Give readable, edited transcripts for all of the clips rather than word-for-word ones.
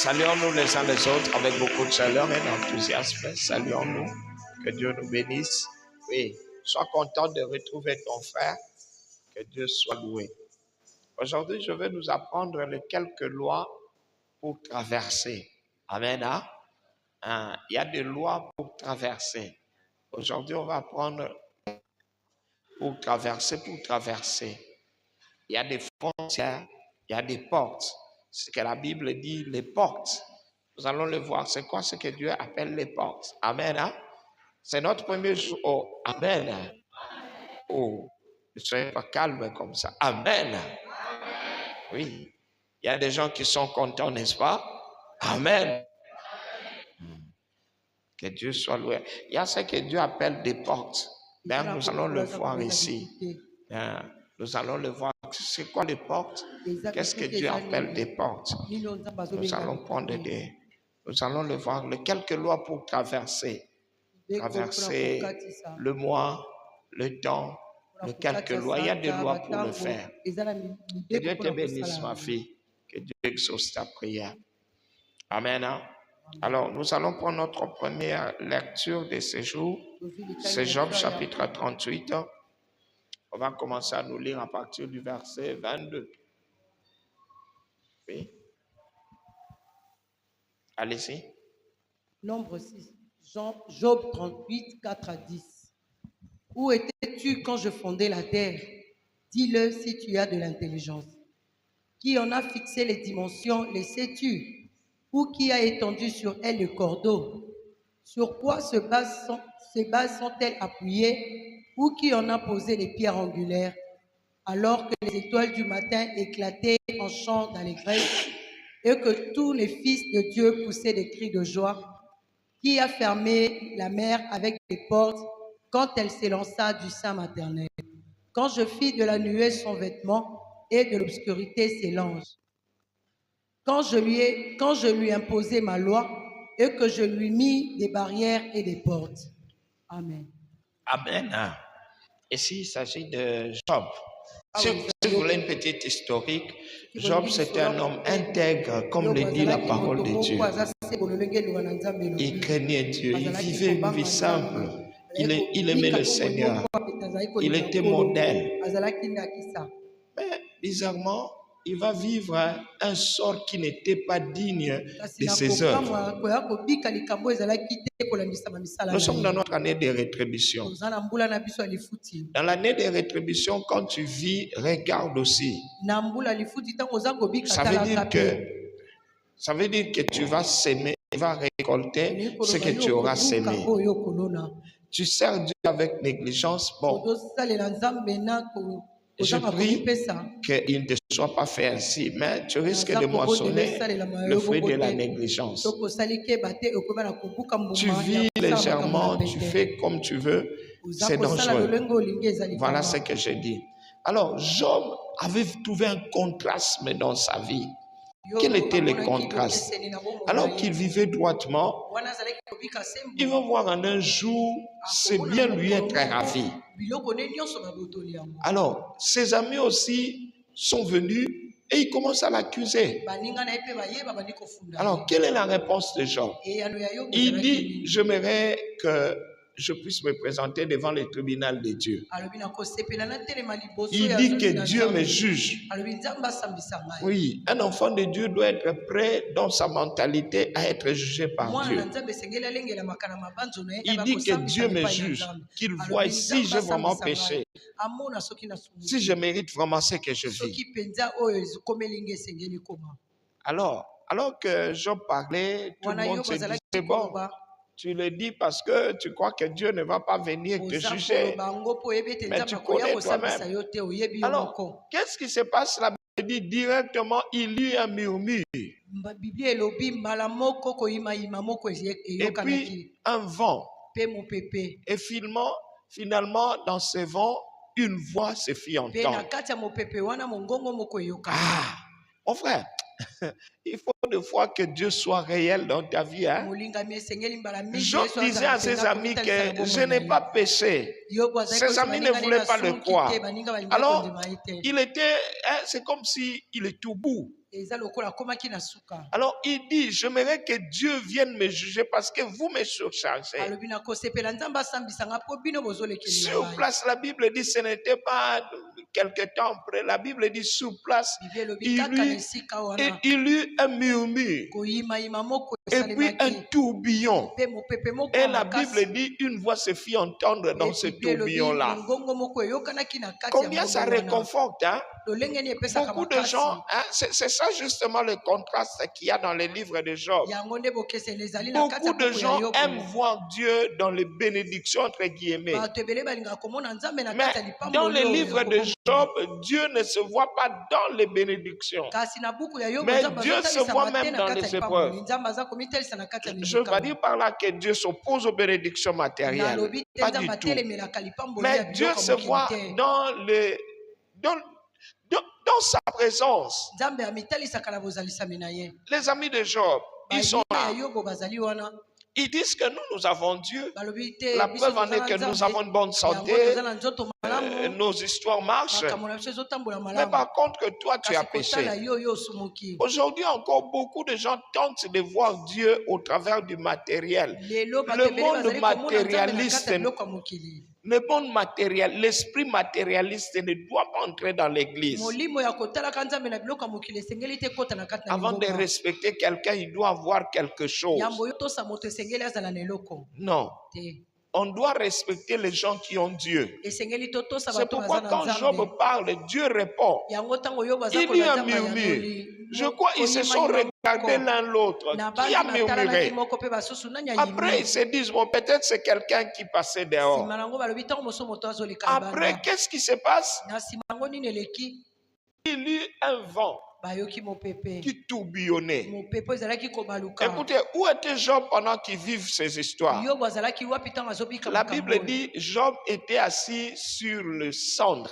Saluons-nous les uns les autres avec beaucoup de chaleur et d'enthousiasme. Saluons-nous. Que Dieu nous bénisse. Oui, sois content de retrouver ton frère. Que Dieu soit loué. Aujourd'hui, je vais nous apprendre les quelques lois pour traverser. Amen. Il y a des lois pour traverser. Aujourd'hui, on va apprendre pour traverser. Il y a des frontières, il y a des portes. Ce que la Bible dit, les portes. Nous allons le voir. C'est quoi ce que Dieu appelle les portes? Amen. C'est notre premier jour. Oh, amen. Oh, ne soyez pas calme comme ça. Amen. Oui. Il y a des gens qui sont contents, n'est-ce pas? Amen. Que Dieu soit loué. Il y a ce que Dieu appelle des portes. Ben, nous allons le voir ici. Nous allons le voir. C'est quoi les portes? Qu'est-ce que Dieu appelle des portes? Nous allons prendre nous allons le voir. Les quelques lois pour traverser. Traverser le mois, le temps, les quelques lois. Il y a des lois pour le faire. Que Dieu te bénisse, ma fille. Que Dieu exauce ta prière. Amen. Alors, nous allons prendre notre première lecture de ce jour. C'est Job chapitre 38. On va commencer à nous lire à partir du verset 22. Oui. Allez-y. Nombre 6. Job 38, 4 à 10. Où étais-tu quand je fondais la terre? Dis-le si tu as de l'intelligence. Qui en a fixé les dimensions, les sais-tu? Ou qui a étendu sur elle le cordeau? Sur quoi ces bases sont-elles appuyées? Ou qui en a posé les pierres angulaires? Alors que les étoiles du matin éclataient en chants d'allégresse et que tous les fils de Dieu poussaient des cris de joie, qui a fermé la mer avec des portes quand elle s'élança du sein maternel? Quand je fis de la nuée son vêtement et de l'obscurité ses langes. Quand je lui imposai ma loi et que je lui mis des barrières et des portes. Amen. Amen. Ici, il s'agit de Job. Si vous voulez une petite historique, Job c'était un homme intègre, comme le dit la parole de Dieu. Il craignait Dieu, il vivait une vie simple, il aimait le Seigneur, il était modèle. Mais bizarrement, il va vivre un sort qui n'était pas digne de ses œuvres. Nous sommes dans notre année de rétribution. Dans l'année de rétribution, quand tu vis, regarde aussi. Ça veut dire que tu vas s'aimer, tu vas récolter ce que tu auras sémé. Tu sers Dieu avec négligence, bon. Je prie qu'il ne soit pas fait ainsi, mais tu risques de moissonner le fruit de la négligence. Tu vis légèrement, tu fais comme tu veux, c'est dangereux. Voilà ce que je dis. Alors, Job avait trouvé un contraste dans sa vie. Quel était le contraste? Alors qu'il vivait droitement, il va voir en un jour, c'est bien lui être ravi. Alors, ses amis aussi sont venus et ils commencent à l'accuser. Alors, quelle est la réponse de Job? Il dit, j'aimerais que je puisse me présenter devant le tribunal de Dieu. Il dit que Dieu me juge. Oui, un enfant de Dieu doit être prêt dans sa mentalité à être jugé par Dieu. Il dit que Dieu me juge, qu'il voit si j'ai vraiment péché, si je mérite vraiment ce que je vis. Alors que Job parlait, tout le monde se disait, bon, tu le dis parce que tu crois que Dieu ne va pas venir te juger. Mais tu connais toi-même. Alors, qu'est-ce qui se passe là? Il dit directement, il y a un murmure. Et puis, un vent. Et finalement, dans ce vent, une voix se fit entendre. Ah, mon frère, Il faut des fois que Dieu soit réel dans ta vie. Hein? Job disait à ses amis que je n'ai pas péché. Ses amis ne voulaient pas le croire. Alors, il était, hein, c'est comme s'il est tout bout. Alors, il dit, j'aimerais que Dieu vienne me juger parce que vous me surchargez. Sur place, la Bible dit, ce n'était pas quelque temps après. La Bible dit, sur place, il eut un murmure. Et puis un tourbillon. Et la Bible dit, une voix se fit entendre dans ce tourbillon-là. Combien ça réconforte, hein? Beaucoup de gens, hein, c'est ça justement le contraste qu'il y a dans les livres de Job. Beaucoup de gens aiment voir Dieu dans les bénédictions entre guillemets. Mais dans les livres de Job, Dieu ne se voit pas dans les bénédictions. Mais Dieu se voit même dans les épreuves. Je ne veux pas dire par là que Dieu s'oppose aux bénédictions matérielles. Pas du tout. Mais Dieu se voit dans sa présence. Les amis de Job, ils sont là. Ils disent que nous avons Dieu. La preuve en est que nous avons une bonne santé. Nos histoires marchent. Mais par contre, toi, tu as péché. Aujourd'hui, encore beaucoup de gens tentent de voir Dieu au travers du matériel. Le monde matérialiste, l'esprit matérialiste ne doit pas entrer dans l'église. Avant de respecter quelqu'un, il doit avoir quelque chose. Non. On doit respecter les gens qui ont Dieu. C'est pourquoi quand Job parle, Dieu répond. Il y a un murmure. Je crois qu'ils se sont regardés l'un l'autre. Qui a murmuré? Après, ils se disent, bon, peut-être c'est quelqu'un qui passait dehors. Après, qu'est-ce qui se passe? Il y eut un vent qui tourbillonnait. Écoutez, où était Job pendant qu'il vivait ces histoires? La Bible dit Job était assis sur le cendre.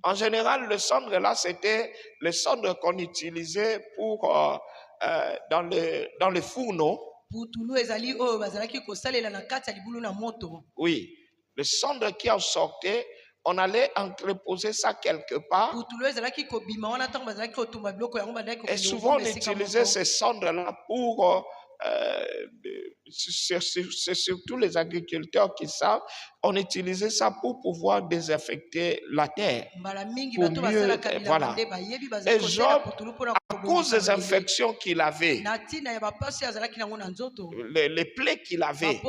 En général, le cendre là, c'était le cendre qu'on utilisait pour dans le fourneau. Oui, le cendre qui en sortait. On allait entreposer ça quelque part. Et souvent, on utilisait ces cendres-là pour... c'est surtout les agriculteurs qui savent, on utilisait ça pour pouvoir désinfecter la terre. Pour mieux, voilà. Et Job, à cause des infections qu'il avait, les plaies qu'il avait,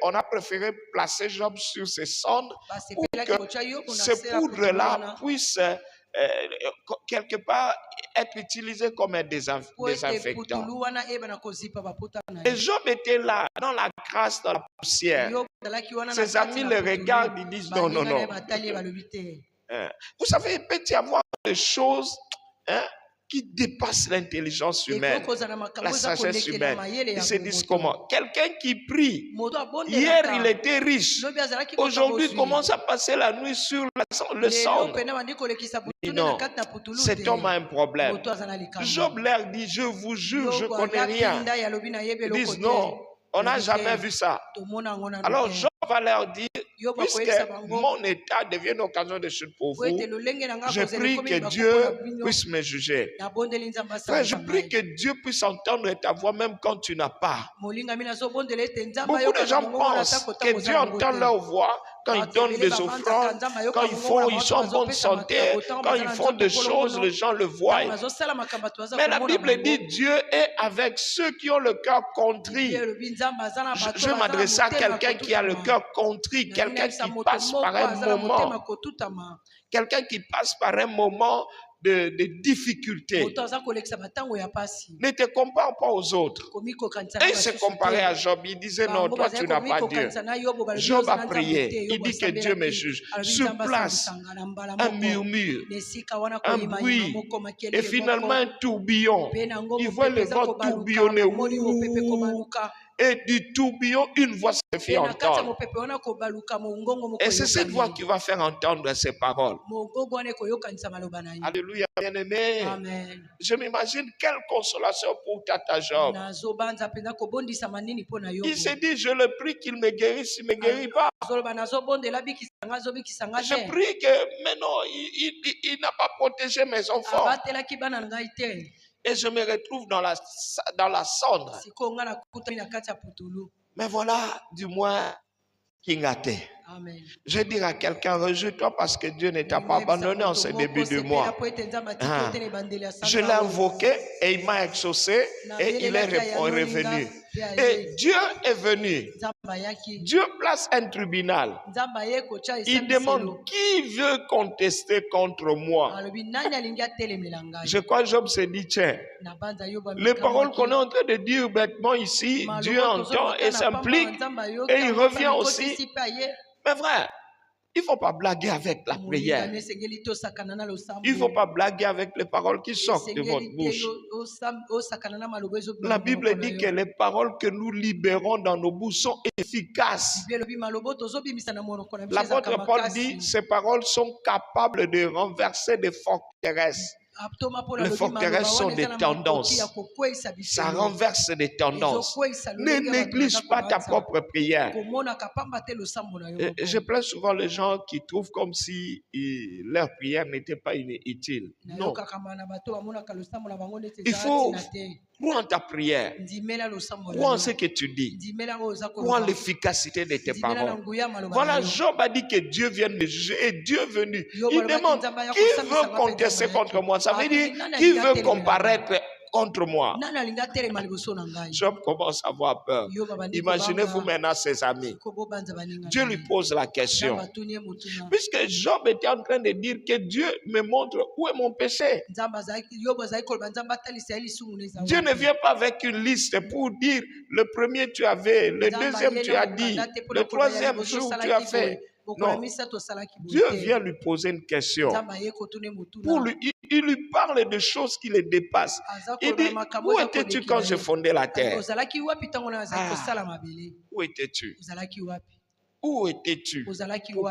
on a préféré placer Job sur ces cendres pour que ce poudre-là puisse quelque part être utilisé comme un désinfectant. Et Job était là, dans la grâce, dans la poussière. Ses amis le regardent, ils disent non, non, non. Vous savez, il peut y avoir des choses qui dépassent l'intelligence humaine, la sagesse humaine. Ils se disent comment? Quelqu'un qui prie, hier il était riche, aujourd'hui il commence à passer la nuit sur le cendre. Non, cet homme a un problème. Job leur dit, je vous jure, je ne connais rien. Ils disent non, on n'a jamais vu ça. Alors Job va leur dire, puisque mon état devient une occasion de chute pour vous, je prie que Dieu puisse me juger. Frère, je prie que Dieu puisse entendre ta voix même quand tu n'as pas. Beaucoup de gens pensent que Dieu entend leur voix quand ils donnent des offrandes, quand ils sont en bonne santé, quand ils font des choses, les gens le voient. Mais la Bible dit Dieu est avec ceux qui ont le cœur contrit. Je vais m'adresser à quelqu'un qui a le cœur contrit, quelqu'un qui passe par un moment, de difficulté. Ne te compare pas aux autres. Et il se comparait à Job. Il disait non, toi tu n'as pas Dieu. Job a prié. Il dit que Dieu me juge. Sur place, un murmure, un bruit et finalement un tourbillon. Il voit le vent tourbillonner. Et du tourbillon, une voix se fait Et na kati ya entendre. mopepe wana kobaluka mongongo moko Et c'est cette voix eyokani. qui va faire entendre ces paroles. Mongongo wana ekoyokanisa maloba na ye. Alléluia, bien-aimé. Amen. Je m'imagine quelle consolation pour Tata Job. Nazobanza penza kobondisama nini mpo na yo. Il s'est dit, je le prie qu'il me guérisse, il ne me guérit pas. Azoloba nazobondela bikisanga azobikisanga Je te. prie que, mais non, il n'a pas protégé mes enfants. Abatelaki bana na ngai te. Et je me retrouve dans la cendre. Sikoyo nga nakutani na kati ya putulu. Mais voilà, du moins, Kingate. Amen. Je dis à quelqu'un, réjouis-toi parce que Dieu ne t'a pas abandonné en ce début de mois. Je l'ai invoqué et il m'a exaucé et il est revenu. Et Dieu est venu. Dieu place un tribunal. Il demande qui veut contester contre moi. Je crois que Job s'est dit, tiens, les paroles qu'on est en train de dire bêtement ici, Dieu entend et s'implique et il revient aussi. Mais frère, il ne faut pas blaguer avec la prière. Il ne faut pas blaguer avec les paroles qui sortent de votre bouche. La Bible dit que les paroles que nous libérons dans nos bouches sont efficaces. L'apôtre Paul dit que ces paroles sont capables de renverser des forteresses. Les forteresses sont des tendances. Ça renverse des tendances. Ne néglige pas ta propre prière. Je plains souvent les gens qui trouvent comme si leur prière n'était pas inutile. Non. Il faut croire en ta prière. Croire en ce que tu dis. Croire en l'efficacité de tes paroles. Voilà, Job a dit que Dieu vient me juger et Dieu est venu. Il demande qui veut contester contre moi. Ça veut dire qui veut comparaître contre moi. Job commence à avoir peur. Imaginez-vous maintenant ses amis. Dieu lui pose la question. Puisque Job était en train de dire que Dieu me montre où est mon péché. Dieu ne vient pas avec une liste pour dire le premier tu avais, le deuxième tu as dit, le troisième jour tu as fait. Non, Dieu vient lui poser une question. Il lui parle de choses qui le dépassent. Il dit, où étais-tu quand je fondais la terre? Où étais-tu? Où étais-tu pour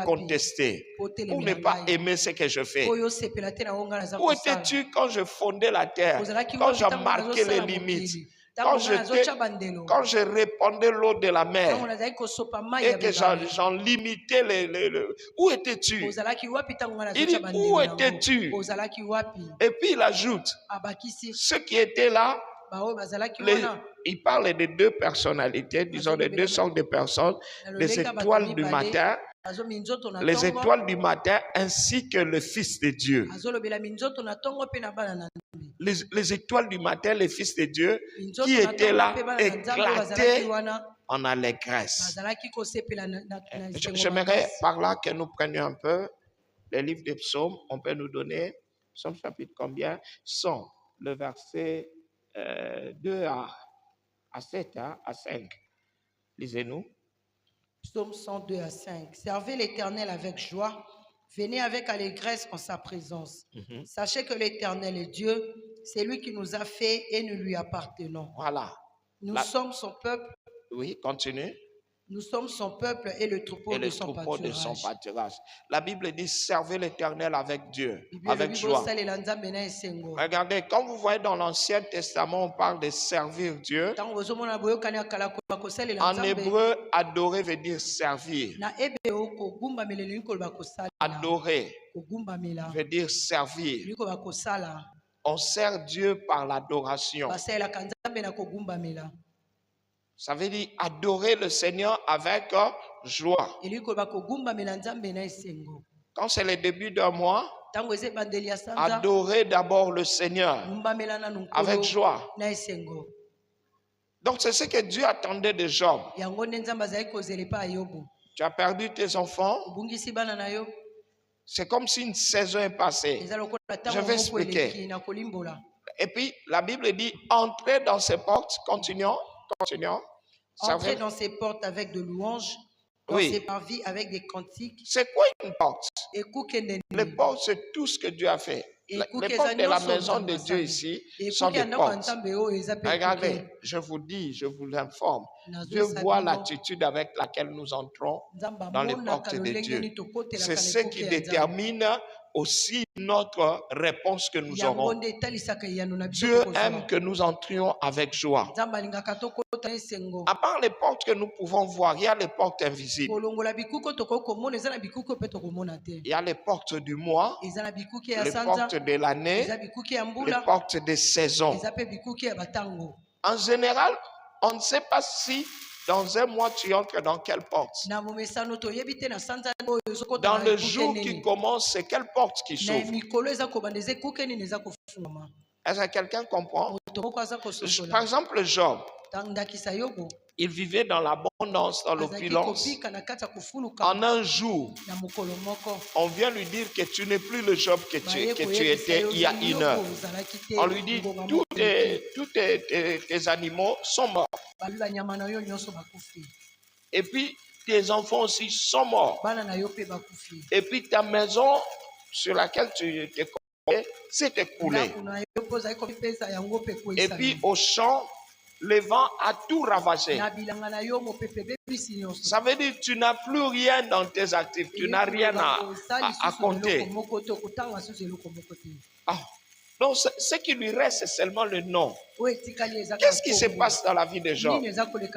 contester, pour ne pas aimer ce que je fais? Où étais-tu quand je fondais la terre, quand j'ai marqué les limites? Quand je répandais l'eau de la mer et que j'en limitais où étais-tu? Il dit, où étais-tu? Et puis il ajoute, ceux qui étaient là, il parle de deux personnalités, disons de deux sortes de personnes, les étoiles du matin, ainsi que le Fils de Dieu. Les étoiles du matin, le Fils de Dieu, qui étaient là, éclatés en allégresse. J'aimerais par là que nous prenions un peu les livres des psaumes. On peut nous donner, psaume chapitre combien? 100, le verset 2 à 7, à 5. Lisez-nous. Psaume 102 à 5. Servez l'Éternel avec joie. Venez avec allégresse en sa présence. Sachez que l'Éternel est Dieu. C'est lui qui nous a fait et nous lui appartenons. Voilà. Nous sommes son peuple. Oui, continue. Nous sommes son peuple et le troupeau de son pâturage. La Bible dit servez l'Éternel avec Dieu, avec joie. Regardez, quand vous voyez dans l'Ancien Testament, on parle de servir Dieu. En hébreu, adorer veut dire servir. Adorer veut dire servir. On sert Dieu par l'adoration. Ça veut dire adorer le Seigneur avec joie. Quand c'est le début d'un mois, adorer d'abord le Seigneur avec joie. Donc c'est ce que Dieu attendait de Job. Tu as perdu tes enfants. C'est comme si une saison est passée. Je vais expliquer. Et puis la Bible dit entrez dans ses portes. Continuons. Entrez dans ses portes avec de louanges, dans ses parvis avec des cantiques. C'est quoi une porte? Les portes, c'est tout ce que Dieu a fait. Les portes de la maison de Dieu ici sont des portes. Regardez, je vous dis, je vous informe. Dieu voit l'attitude avec laquelle nous entrons dans les portes de Dieu. C'est ce qui détermine aussi notre réponse que nous aurons. Dieu aime que nous entrions avec joie. À part les portes que nous pouvons voir, il y a les portes invisibles. Il y a les portes du mois, les portes de l'année, les portes des saisons. En général, on ne sait pas si dans un mois tu entres dans quelle porte. Dans le jour qui commence, c'est quelle porte qui s'ouvre? Est-ce que quelqu'un comprend? Par exemple, Job, il vivait dans l'abondance, dans l'opulence. En un jour, on vient lui dire que tu n'es plus le Job que tu étais il y a une heure. On lui dit, tous tes animaux sont morts. Et puis, tes enfants aussi sont morts. Et puis, ta maison sur laquelle tu te connais s'est écoulée. Et puis, au champ, le vent a tout ravagé. Ça veut dire que tu n'as plus rien dans tes actifs. Tu n'as rien à compter. Donc, ce qui lui reste, c'est seulement le nom. Qu'est-ce qui se passe dans la vie de Job?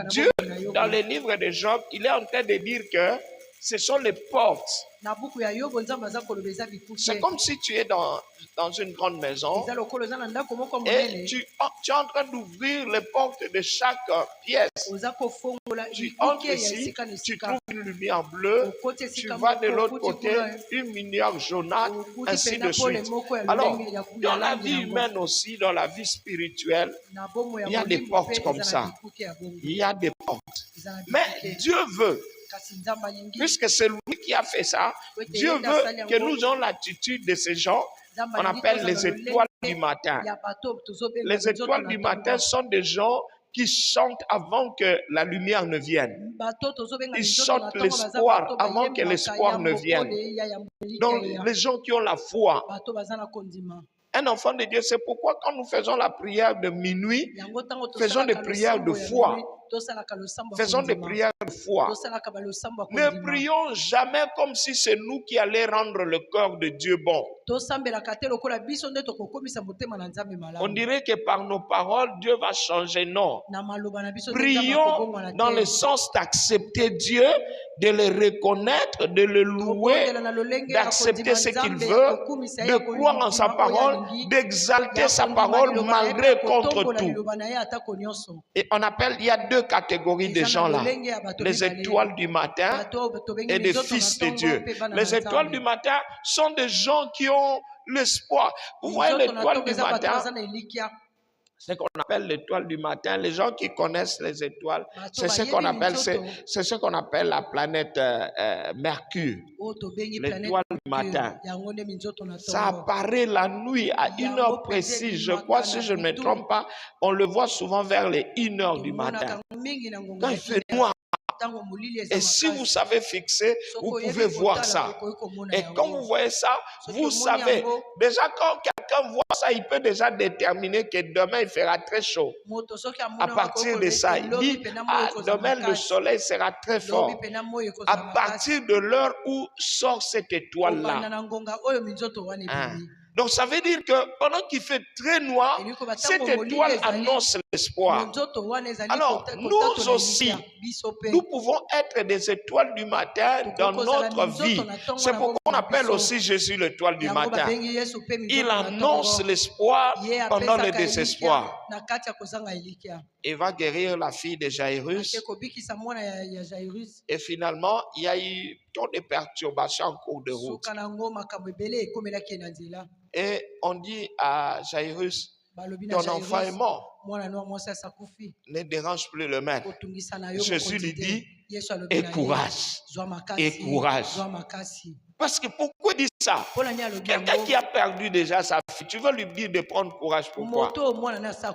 Dieu, dans les livres de Job, il est en train de dire que ce sont les portes. C'est comme si tu es dans une grande maison et tu es en train d'ouvrir les portes de chaque pièce. Tu entres ici, tu trouves une lumière bleue, tu vas de l'autre côté, une lumière jaunâtre, ainsi de suite. Alors, dans la vie humaine aussi, dans la vie spirituelle, il y a des portes comme ça. Il y a des portes. Mais Dieu veut, puisque c'est lui qui a fait ça, Dieu veut que nous ayons l'attitude de ces gens. On appelle les étoiles du matin. Les étoiles du matin sont des gens qui chantent avant que la lumière ne vienne. Ils chantent l'espoir avant que l'espoir ne vienne. Donc, les gens qui ont la foi. Un enfant de Dieu, c'est pourquoi quand nous faisons la prière de minuit, faisons des prières de foi. Faisons des prières de foi. Ne prions jamais comme si c'est nous qui allons rendre le cœur de Dieu bon. On dirait que par nos paroles, Dieu va changer. Non. Prions dans le sens d'accepter Dieu, de le reconnaître, de le louer, d'accepter ce qu'il veut, de croire en sa parole, d'exalter sa parole malgré contre tout. Et on appelle, il y a deux catégories de gens là. Les étoiles du matin et des fils de Dieu. Les étoiles du matin sont des gens qui ont l'espoir. Vous voyez l'étoile du matin, c'est ce qu'on appelle l'étoile du matin. Les gens qui connaissent les étoiles, c'est ce qu'on appelle la planète Mercure. L'étoile du matin. Ça apparaît la nuit à 1 heure précise. Je crois, si je ne me trompe pas, on le voit souvent vers les 1 heure du matin. Quand il fait noir. Et si vous savez fixer, vous pouvez voir ça. Et quand vous voyez ça, vous savez, déjà quand quelqu'un voit ça, il peut déjà déterminer que demain il fera très chaud. À partir de ça, il dit, demain le soleil sera très fort. À partir de l'heure où sort cette étoile-là. Donc ça veut dire que pendant qu'il fait très noir, cette étoile annonce l'espoir. Alors nous aussi, nous pouvons être des étoiles du matin dans notre vie. C'est pourquoi on appelle aussi Jésus l'étoile du matin. Il annonce l'espoir pendant le désespoir. Il va guérir la fille de Jairus. Et finalement, il y a eu tant de perturbations en cours de route. Et on dit à Jairus, ton enfant est mort. Ne dérange plus le maître. Jésus lui dit, et courage. Et courage. Parce que pourquoi dit ça? Quelqu'un qui a perdu déjà sa fille, tu veux lui dire de prendre courage. Pourquoi?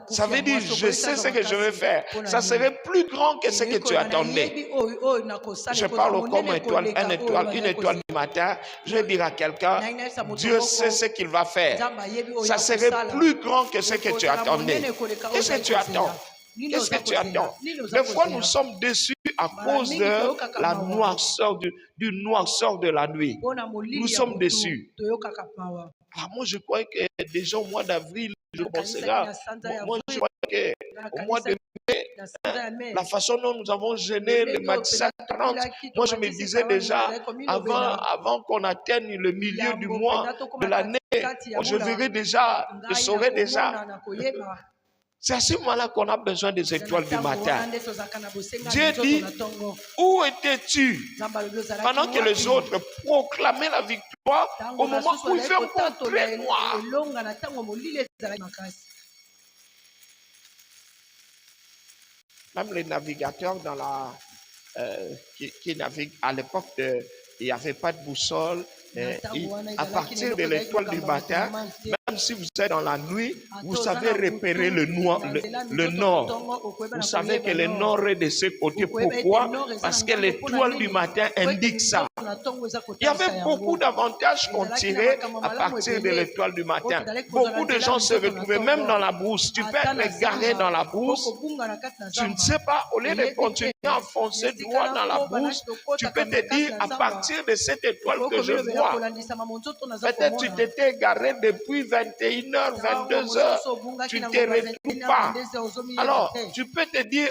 Ça veut dire, je sais ce que je vais faire. Ça serait plus grand que ce que tu attendais. Je parle comme une étoile du matin. Je vais dire à quelqu'un, Dieu sait ce qu'il va faire. Ça serait plus grand que ce que tu attendais. Qu'est-ce que tu attends? Qu'est-ce que tu attends? Des fois, nous sommes déçus à cause de la noirceur, du noirceur de la nuit. Nous sommes déçus. Ah, moi, je crois que déjà au mois d'avril, je pensais là. Moi, je crois qu'au mois de mai, la façon dont nous avons gêné le match 40, moi, je me disais déjà, avant qu'on atteigne le milieu du mois de l'année, je verrai déjà, je saurai déjà. C'est à ce moment-là qu'on a besoin des étoiles du matin. Dieu dit, où étais-tu pendant que les autres proclamaient la victoire au moment où il fait encore très noir? Même les navigateurs qui naviguent à l'époque, il n'y avait pas de boussole. À partir de l'étoile du matin, même si vous êtes dans la nuit, vous savez repérer le nord. Vous savez que le nord est de ce côté. Pourquoi? Parce que l'étoile du matin indique ça. Il y avait beaucoup d'avantages qu'on tirait à partir de l'étoile du matin. Beaucoup de gens se retrouvaient même dans la brousse. Tu peux être garé dans la brousse. Tu ne sais pas, au lieu de continuer à foncer droit dans la brousse, tu peux te dire à partir de cette étoile que je vois. Peut-être tu t'étais garé depuis 21h, 22h, tu ne te retrouves pas. Alors, tu peux te dire,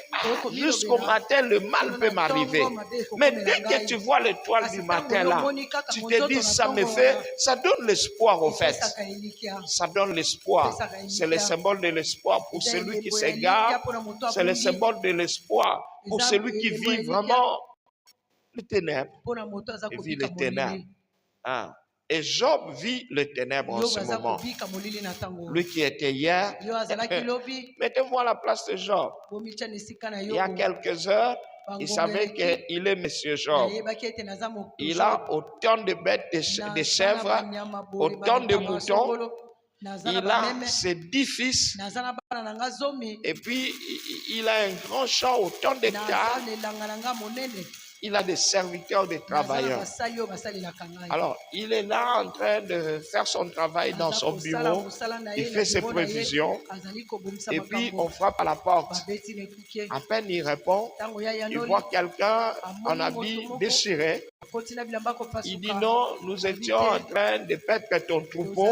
jusqu'au matin, le mal peut m'arriver. Mais dès que tu vois l'étoile du matin là, tu te dis, ça donne l'espoir au fait. Ça donne l'espoir. C'est le symbole de l'espoir pour celui qui s'égare. C'est le symbole de l'espoir pour celui qui vit vraiment les ténèbres. Il vit les ténèbres. Ah. Et Job vit les ténèbres en ce moment. Lui qui était hier, mettez-vous à la place de Job. Il y a quelques heures, il savait qu'il est Monsieur Job. Il a autant de bêtes, de chèvres, autant de moutons. Il a ses 10 fils. Et puis, il a un grand champ, autant d'hectares. Il a des serviteurs, des travailleurs. Alors, il est là en train de faire son travail dans son bureau. Il fait ses prévisions. Et puis, on frappe à la porte. À peine il répond, il voit quelqu'un en habit déchiré. Il dit non, nous étions en train de paître ton troupeau.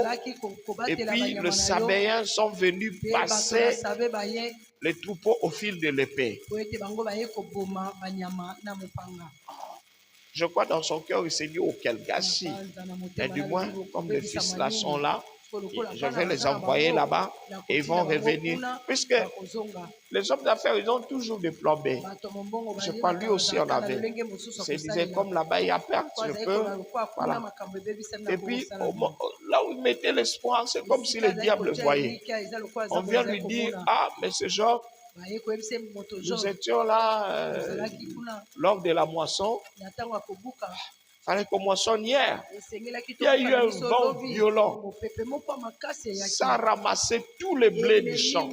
Et puis, les Sabéens sont venus passer les troupeaux au fil de l'épée. Je crois dans son cœur, il s'est dit, oh, quel gâchis. Et du moins, comme les fils là sont là, je vais les envoyer là-bas et ils vont revenir. Puisque les hommes d'affaires, ils ont toujours des plans B. Je crois lui aussi en avait. Il disait, comme là-bas, il y a perte, je peux. Voilà. Et puis, là où il mettait l'espoir, c'est comme si le diable le voyait. On vient lui dire, ah, mais ce Job, nous étions là lors de la moisson. Il fallait qu'on moissonne hier. Il y a eu un vent violent. Ça a ramassé tous les blés du champ.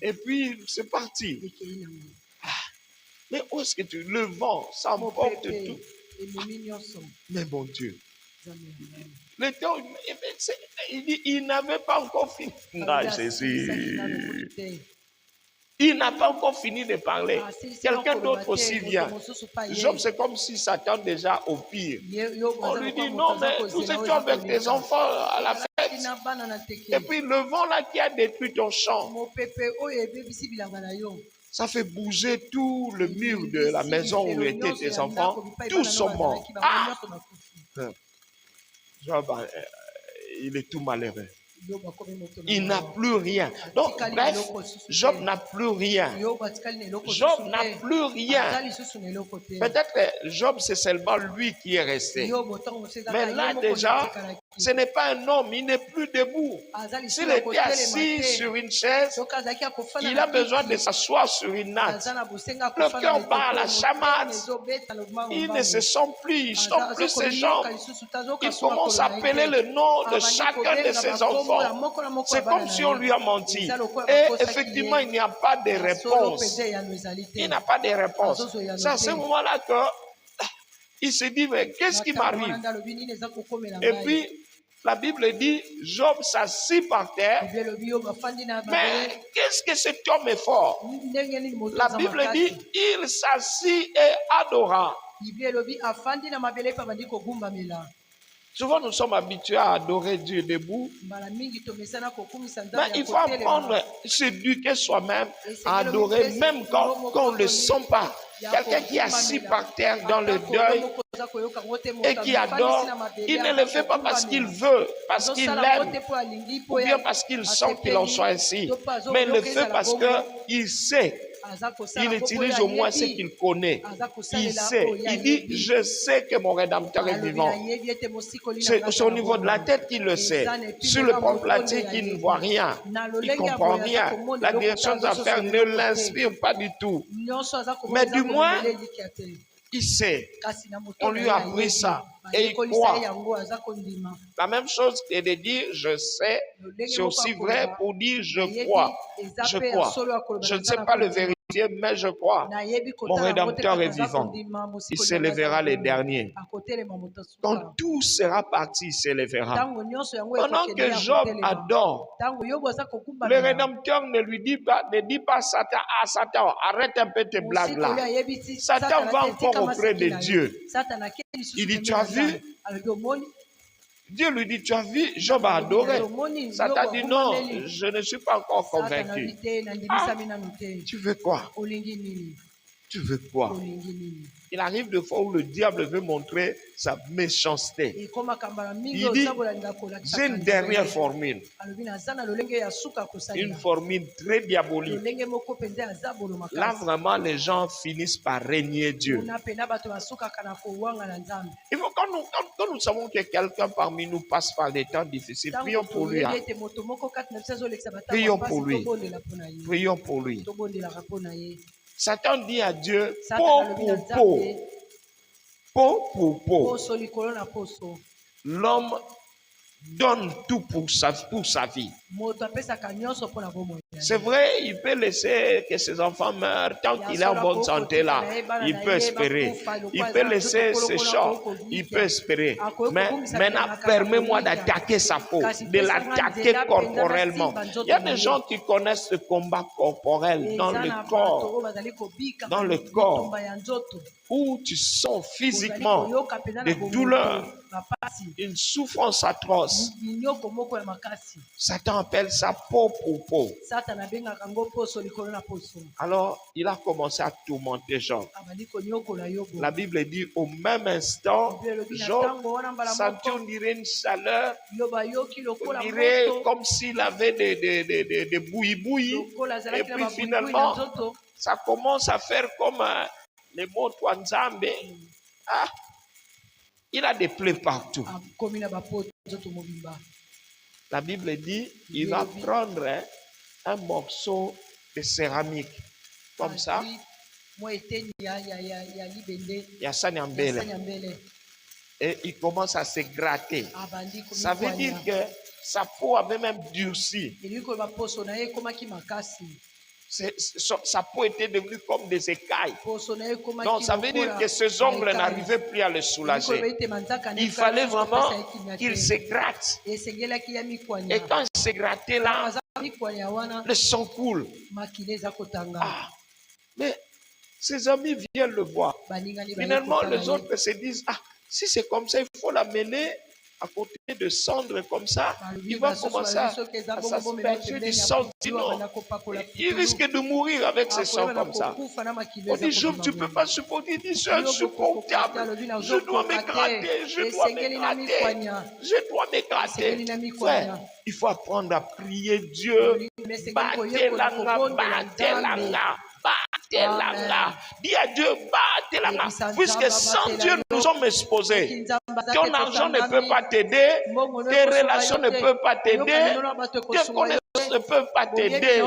Et puis, c'est parti. Mais où est-ce que le vent, ça emporte tout. Mais mon Dieu. Le temps, il dit, il n'avait pas encore fini. Ah, Jésus. Il n'a pas encore fini de parler. Quelqu'un d'autre aussi vient. Job, c'est comme s'il s'attend déjà au pire. On lui dit, non, mais nous étions avec tes enfants à la fête. Et puis le vent là qui a détruit ton champ, ça fait bouger tout le mur de la maison où étaient tes enfants. Tous sont morts. Ah! Job, il est tout malheureux. Il n'a plus rien. Donc, bref, Job n'a plus rien. Job n'a plus rien. Peut-être que Job, c'est seulement lui qui est resté. Mais là, déjà, Ce n'est pas un homme, il n'est plus debout. S'il était assis sur une chaise, il a besoin de s'asseoir sur une natte. Le cœur bat, la chamade. Ils ne se sont plus, ils sont plus ces gens. Ils commencent à appeler le nom de chacun de ses enfants. C'est comme si on lui a menti. Et effectivement, il n'y a pas de réponse. Il n'a pas de réponse. C'est à ce moment-là qu'il se dit, mais qu'est-ce qui m'arrive? Et puis, la Bible dit, Job s'assit par terre. Mais qu'est-ce que cet homme est fort? La Bible dit, il s'assit et adora. Souvent, nous sommes habitués à adorer Dieu debout. Mais il faut apprendre, s'éduquer soi-même à adorer, même quand on ne le sent pas. Quelqu'un qui est assis par terre dans le deuil et qui adore, il ne le fait pas parce qu'il veut, parce qu'il aime, ou bien parce qu'il sent qu'il en soit ainsi. Mais il le fait parce qu'il sait. Il utilise au moins ce qu'il connaît. Il sait. Il dit, je sais que mon Rédempteur est vivant. C'est au niveau de la tête qu'il le sait. Sur le plan pratique, il ne voit rien. Il ne comprend rien. La direction des affaires ne l'inspire pas du tout. Mais du moins, il sait. On lui a appris ça. Et il croit. La même chose que de dire je sais, c'est aussi vrai pour dire je crois. Je crois. Je ne sais pas le vérité, mais je crois. Mon Rédempteur est vivant. Il s'élèvera les derniers. Quand tout sera parti, il s'élèvera. Pendant que Job adore, le Rédempteur ne dit pas Satan, ah Satan, arrête un peu tes blagues là. Satan va encore auprès de Dieu. Il dit, tu as vu? Dieu lui dit, tu as vu? Job a adoré. Satan dit, non, je ne suis pas encore convaincu. Ah, tu veux quoi? Tu veux quoi? Il arrive des fois où le diable veut montrer sa méchanceté. Il dit, j'ai une dernière formule. Une formule très diabolique. Là, vraiment, les gens finissent par régner Dieu. Il faut, quand nous savons que quelqu'un parmi nous passe par des temps difficiles, prions pour lui. Prions pour lui. Prions pour lui. Satan dit à Dieu, peau pour peau. L'homme donne tout pour sa vie. C'est vrai, il peut laisser que ses enfants meurent tant qu'il est en bonne santé là. Il peut espérer. Il peut laisser ses chats. Il peut espérer. Mais maintenant, permets-moi d'attaquer sa peau, de l'attaquer corporellement. Il y a des gens qui connaissent le combat corporel dans le corps. Dans le corps. Où tu sens physiquement des douleurs, une souffrance atroce. Satan appelle ça peau pour peau. Alors, il a commencé à tourmenter Job. La Bible dit au même instant, Job sentit, on dirait une chaleur, on dirait comme s'il avait des bouillis-bouillis. Et puis finalement, ça commence à faire comme les mots Twanzambe. Ah, il a des plaies partout. La Bible dit, il va prendre un morceau de céramique, comme ça. Et il commence à se gratter. Ça veut dire que sa peau avait même durci. Sa peau était devenue comme des écailles. Donc, ça veut dire que ses ongles n'arrivaient plus à le soulager. Il fallait vraiment qu'il se gratte. Et quand il se grattait là, le sang coule. Ah, mais ses amis viennent le voir. Finalement, les autres se disent, ah, si c'est comme ça, il faut l'amener à côté de cendres comme ça. Il va commencer à s'asperger du sang. Sinon, il risque de mourir avec ses sangs comme ça. On dit, Job, tu ne peux pas supporter. Il dit, je suis insupportable. Je dois me gratter. Je dois me gratter. Je dois me gratter. Frère, il faut apprendre à prier Dieu. Battez l'anga, battez l'anga. Batelanga. Dis à Dieu, Batelanga. Puisque sans Dieu, nous sommes exposés. Ton argent ne peut pas t'aider. Tes relations ne peuvent pas t'aider. Tes connaissances ne peuvent pas t'aider.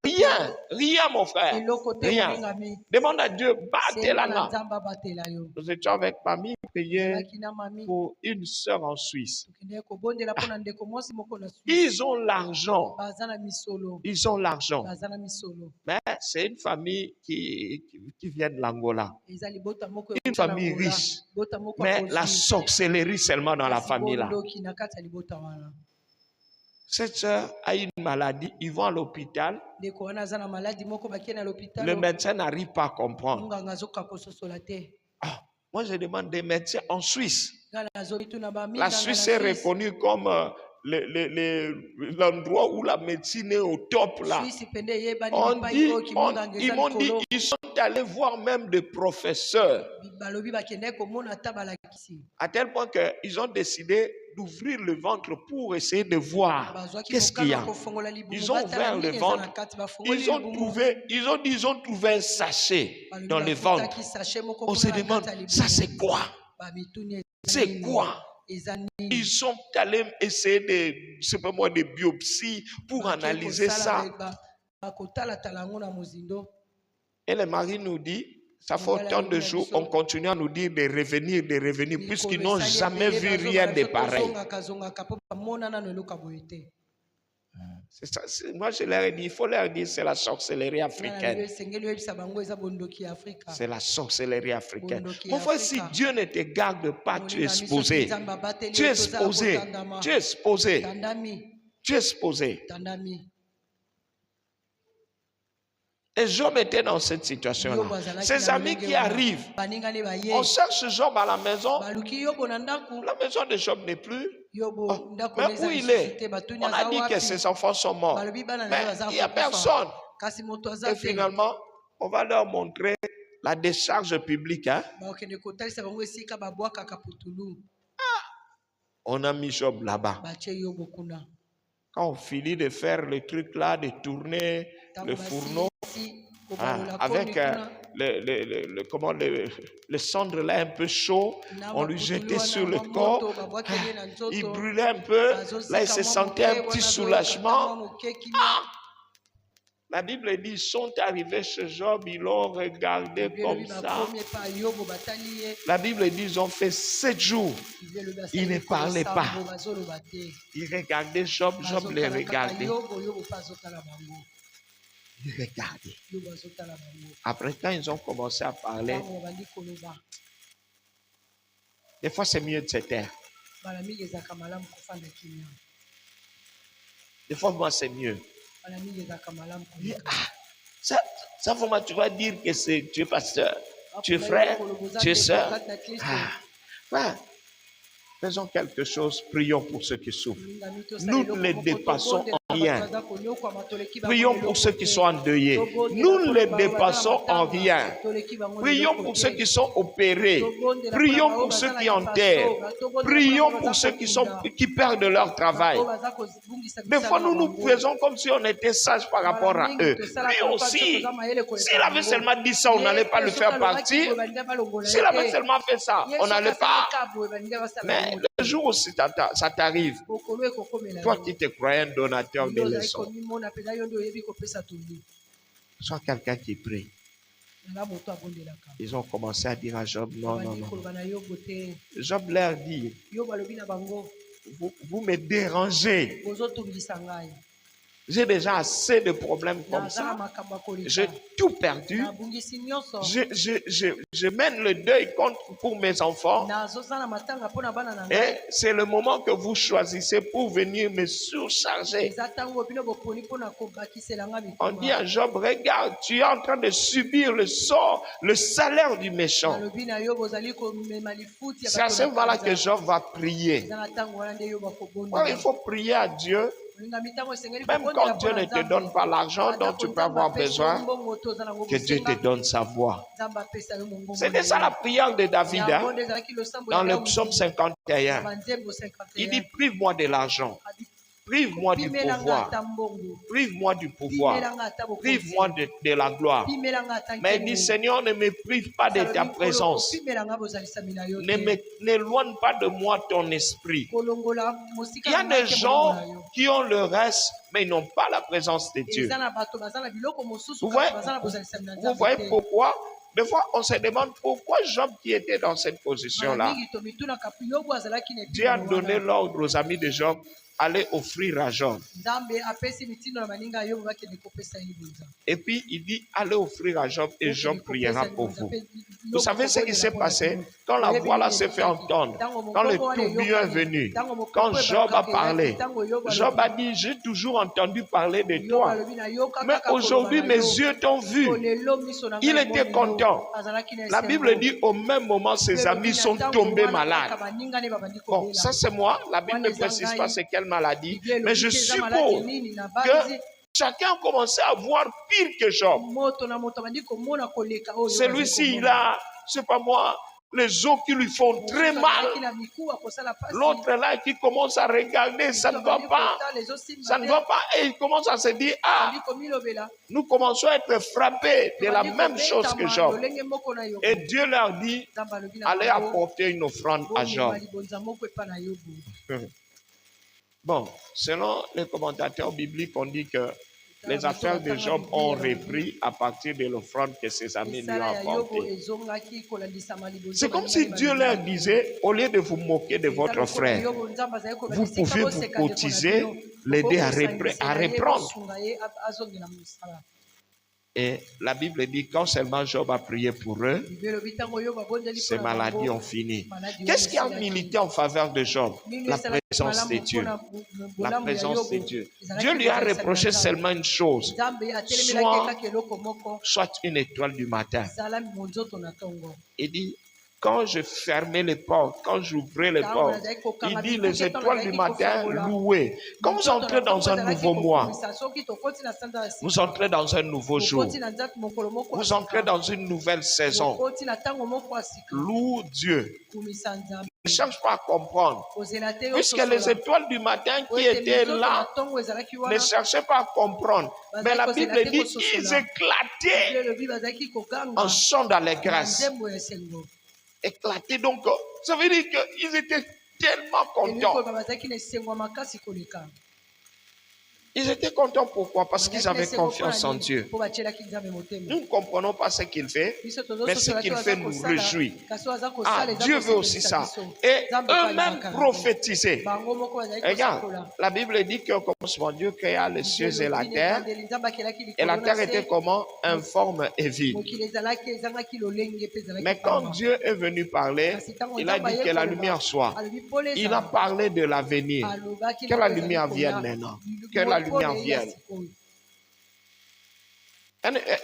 Rien, rien, mon frère. Rien. Demande à Dieu, Batelanga. Nous étions avec mamie, prier pour une sœur en Suisse. Ils ont l'argent. Ils ont l'argent. Mais c'est une famille qui vient de l'Angola. Une famille riche. Mais la sorcellerie seulement dans la famille là. Cette sœur a une maladie, ils vont à l'hôpital. Le médecin n'arrive pas à comprendre. Ah, moi, je demande des médecins en Suisse. La Suisse est reconnue comme l'endroit où la médecine est au top là. Ils m'ont dit, ils sont allés voir même des professeurs. À tel point qu'ils ont décidé d'ouvrir le ventre pour essayer de voir qu'est-ce qu'il y a. Ils ont ouvert le ventre. Ils ont trouvé un sachet dans le ventre. On se demande, ça c'est quoi? C'est quoi? Ils sont allés essayer de biopsies pour analyser ça. Et le mari nous dit, ça fait autant de jours, on continue à nous dire de revenir, puisqu'ils n'ont jamais vu rien de pareil. Ça, moi, je leur ai dit, il faut leur dire, c'est la sorcellerie africaine. C'est la sorcellerie africaine. Mon frère, si Dieu ne te garde pas, tu es exposé. Tu es exposé. Tu es exposé. Tu es exposé. Et Job était dans cette situation-là. Ses amis qui arrivent, on cherche Job à la maison. La maison de Job n'est plus. Oh, mais où il est? On a dit que ses enfants sont morts. Mais il n'y a personne. Et finalement, on va leur montrer la décharge publique. Hein? On a mis Job là-bas. Quand on finit de faire le truc là, de tourner le fourneau, avec le cendre là un peu chaud, on lui jetait sur le corps, il brûlait un peu, là il se sentait un petit soulagement. La Bible dit, ils sont arrivés chez Job, ils l'ont regardé comme ça. La Bible dit, ils ont fait 7 jours. Ils ne parlaient pas. Ils regardaient Job, Job les regardait. Ils regardaient. Après, quand ils ont commencé à parler, des fois c'est mieux de se taire. Des fois, moi, c'est mieux. Ça, vraiment, tu vas dire que tu es pasteur, tu es frère, tu es soeur. Faisons quelque chose, prions pour ceux qui souffrent. Nous ne les dépassons en rien. Prions pour ceux qui sont endeuillés. Nous ne les dépassons en rien. Prions pour ceux qui sont opérés. Prions pour ceux qui enterrent. Prions pour ceux qui perdent leur travail. Des fois, nous faisons comme si on était sages par rapport à eux. Lui aussi, s'il avait seulement dit ça, on n'allait pas le faire partir. S'il avait seulement fait ça, on n'allait pas. Mais le jour où ça t'arrive, toi qui te croyais un donateur de leçons, sois quelqu'un qui prie. Ils ont commencé à dire à Job, non. Job leur dit, vous me dérangez. J'ai déjà assez de problèmes comme ça. J'ai tout perdu. Je mène le deuil pour mes enfants. Et c'est le moment que vous choisissez pour venir me surcharger. On dit à Job, regarde, tu es en train de subir le sort, le salaire du méchant. C'est à ce moment-là que Job va prier. Alors, il faut prier à Dieu. Même quand Dieu ne te donne pas l'argent dont tu peux avoir besoin, que Dieu te donne sa voix. C'était ça la prière de David, hein? Dans le psaume 51. Il dit, prive-moi de l'argent. Prive-moi du pouvoir. Prive-moi du pouvoir. Prive-moi de la gloire. Mais il dit, Seigneur, ne me prive pas de ta présence. N'éloigne pas de moi ton esprit. Il y a des gens qui ont le reste, mais ils n'ont pas la présence de Dieu. Vous voyez pourquoi? Des fois, on se demande pourquoi Job qui était dans cette position-là. Dieu a donné l'ordre aux amis de Job, allez offrir à Job. Et puis, il dit, allez offrir à Job et Job priera pour vous. Vous savez ce qui s'est passé? Quand la voix là s'est fait entendre, quand le tourbillon est venu, quand Job a parlé, Job a dit, j'ai toujours entendu parler de toi. Mais aujourd'hui, mes yeux t'ont vu. Il était content. La Bible dit, au même moment, ses amis sont tombés malades. Bon, ça c'est moi. La Bible ne précise pas c'est quelle maladie. Mais je suppose que chacun a commencé à voir pire que Job. Celui-ci, il a, je sais pas moi, les os qui lui font très mal. L'autre là qui commence à regarder, ça ne va pas. Ça ne va pas. Et il commence à se dire, ah, nous commençons à être frappés de la même chose que Job. Et Dieu leur dit, allez apporter une offrande à Job. Bon, selon les commentateurs bibliques, on dit que les affaires de Job ont repris à partir de l'offrande que ses amis lui ont apportée. C'est comme si Dieu leur disait, au lieu de vous moquer de votre frère, vous pouvez vous cotiser, l'aider à reprendre. Et la Bible dit, quand seulement Job a prié pour eux, ces maladies ont fini. Qu'est-ce qui a milité en faveur de Job? La présence de Dieu. La présence de Dieu. Dieu lui a reproché seulement une chose. Soit une étoile du matin. Il dit, quand je fermais les portes, quand j'ouvrais les portes, il dit les étoiles du matin louées. Quand vous entrez dans un nouveau mois, vous entrez dans un nouveau jour, vous entrez dans une nouvelle saison. Loue Dieu. Ne cherche pas à comprendre. Puisque les étoiles du matin qui étaient là ne cherchaient pas à comprendre. Mais la Bible dit qu'ils éclataient en chant d'allégresse. Éclaté. Donc, ça veut dire qu'ils étaient tellement contents. Ils étaient contents pourquoi? Parce qu'ils avaient confiance en Dieu. Nous ne comprenons pas ce qu'il fait, mais ce qu'il fait nous réjouit. Ah, Dieu veut aussi ça. Et eux-mêmes prophétisaient. Regarde, la Bible dit qu'au commencement, Dieu créa les cieux et la terre. Et la terre était comment? Informe et vide. Mais quand Dieu est venu parler, il a dit que la lumière soit. Il a parlé de l'avenir. Que la lumière vienne maintenant. Que la lumière vienne.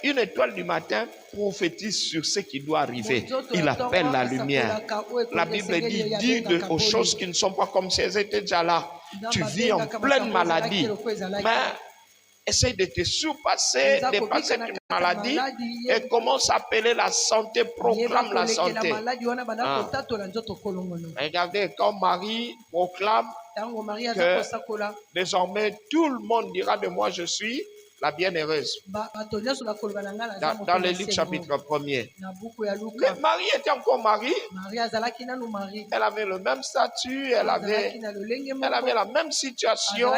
Une étoile du matin prophétise sur ce qui doit arriver. Il appelle la lumière. La Bible dit aux choses qui ne sont pas comme si elles étaient déjà là. Tu vis en pleine maladie. Mais essaye de te surpasser, dépasser cette maladie et commence à appeler la santé, proclame la santé. Regardez, quand Marie proclame que désormais tout le monde dira de moi je suis la bienheureuse. Dans le Luc chapitre 1er. Mais Marie était encore Marie. Elle avait le même statut, elle avait la même situation,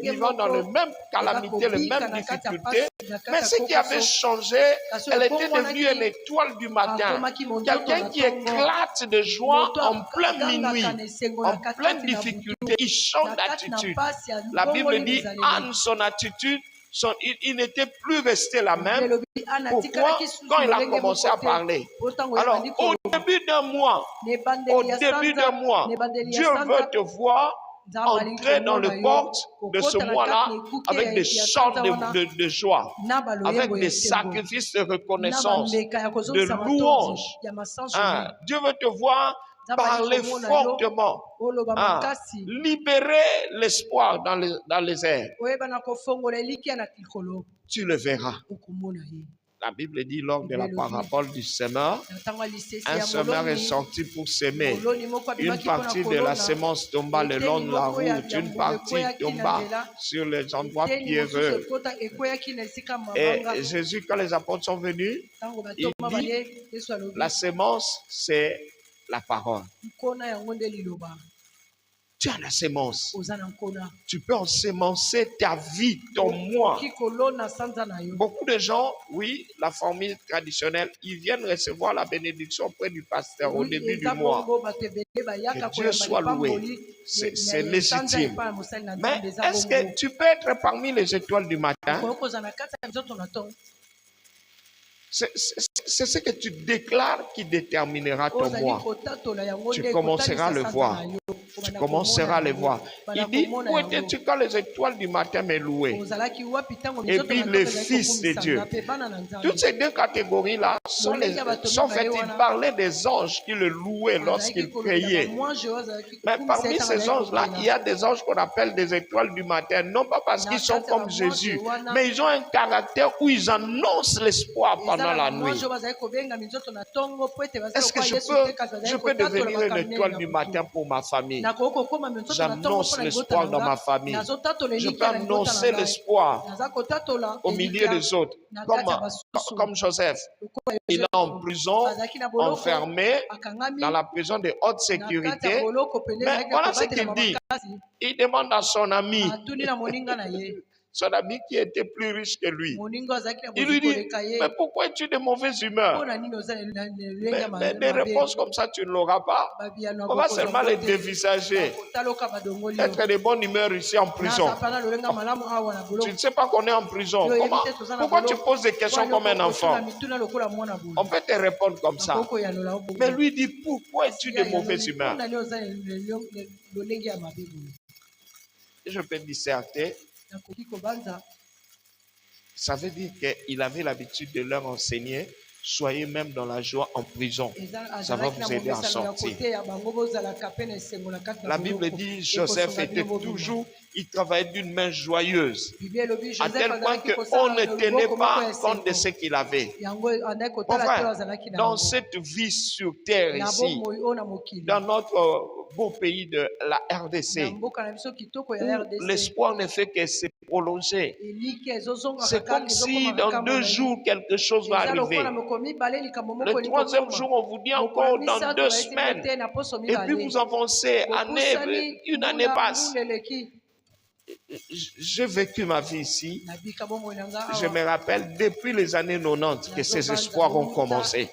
vivant dans le même calamité, les mêmes difficultés. Mais ce qui avait changé, elle était devenue une étoile du matin. Quelqu'un qui éclate de joie en plein minuit, en pleine difficulté. Il change d'attitude. La Bible dit, en son attitude, il n'était plus resté la même. Pourquoi? Quand il a commencé à parler. Alors, au début d'un mois, Dieu veut te voir entrer dans le porte de ce mois-là avec des chants de joie, avec des sacrifices de reconnaissance, de louange. Dieu veut te voir parler fortement, libérer l'espoir dans les airs. Tu le verras. La Bible dit lors de la Bible parabole du semeur, ntango ya lisesi un ya semeur est moloni sorti pour semer. moloni moko Une abimaki mpona partie de la kolona semence tomba le long de la moko ya route, une mbuma partie ekweyaki na tomba nzela sur les endroits eteni mosusu pierreux. ekweyaki na esika Et mabanga Jésus, quand les apôtres sont venus, ntango il batoma dit, baye yesu alobi la semence, c'est la parole. nkona yango nde liloba Tu as la semence. oza na nkona Tu peux ensemencer ta vie, ton moi. okoki kolona sanza na yo Beaucoup de gens, oui, la formule traditionnelle, ils viennent recevoir la bénédiction auprès du pasteur au début du mois. bongo bato ebele bayaka Que Dieu soit loué. C'est légitime. epai ya mosali na Mais nzambe eza est-ce que tu peux être parmi les étoiles du matin? okoki kozala na kati ya nzoto na ntongo C'est ce que tu déclares qui déterminera ton ozali moi. kotatola yango Tu nde commenceras à le ekotalisa voir. sanza na yo. Tu Obanda commenceras à komona le yango. voir. Banda Il dit, komona où yango. étais-tu quand les étoiles du matin me louaient? ozalaki wapi ntango Et minzoto puis na les ntongo ezali fils de kokumisa Dieu. mpe bana na nzambe Toutes ces deux catégories-là sont faites. Il parlait des anges qui le louaient lorsqu'il priait. Mais parmi ces anges-là, il y a des anges qu'on appelle des étoiles du matin. Non pas parce qu'ils sont comme Jésus, mais ils ont un caractère où ils annoncent l'espoir pendant la nuit. Est-ce que je peux devenir une étoile du matin pour ma famille? J'annonce l'espoir dans ma famille. Je peux annoncer l'espoir au milieu des autres. Comme Joseph. Il est en prison, enfermé dans la prison de haute sécurité. Mais voilà ce qu'il dit. Il demande à son ami, son ami qui était plus riche que lui. Il lui dit, mais pourquoi es-tu de mauvaise humeur? Mais des réponses comme ça, tu ne l'auras pas. On va seulement les dévisager. Être de bonne humeur ici en prison. Tu ne sais pas qu'on est en prison. Comment? Pourquoi tu poses des questions comme un enfant? On peut te répondre comme ça. Mais lui dit, pourquoi es-tu de mauvaise humeur? Je peux disserter. Ça veut dire qu'il avait l'habitude de leur enseigner, soyez même dans la joie en prison. Ça va vous aider à sortir. La Bible dit, Joseph était toujours, il travaillait d'une main joyeuse, à tel point qu'on ne tenait pas compte de ce qu'il avait. Mon frère, dans cette vie sur terre ici, dans notre beau pays de la RDC, où l'espoir ne fait que se prolonger. C'est comme si dans 2 jours, quelque chose va arriver. Le 3e jour, on vous dit encore dans 2 semaines. Et puis vous avancez, une année passe. J'ai vécu ma vie ici. Je me rappelle depuis les années 90 que ces espoirs ont commencé.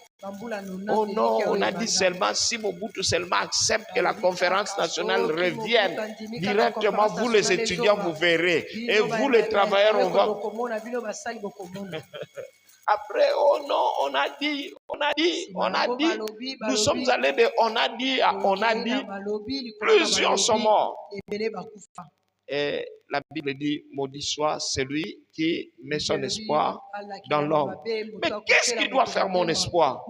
Oh non, on a dit seulement si Mobutu seulement accepte que la conférence nationale revienne directement, vous les étudiants, vous verrez. Et vous les travailleurs, on va... Après, oh non, on a dit. Nous sommes allés de on a dit à on a dit. Plusieurs sont morts. Et la Bible dit, maudit soit celui qui met son espoir dans l'homme. Mais qu'est-ce qui doit faire mon espoir?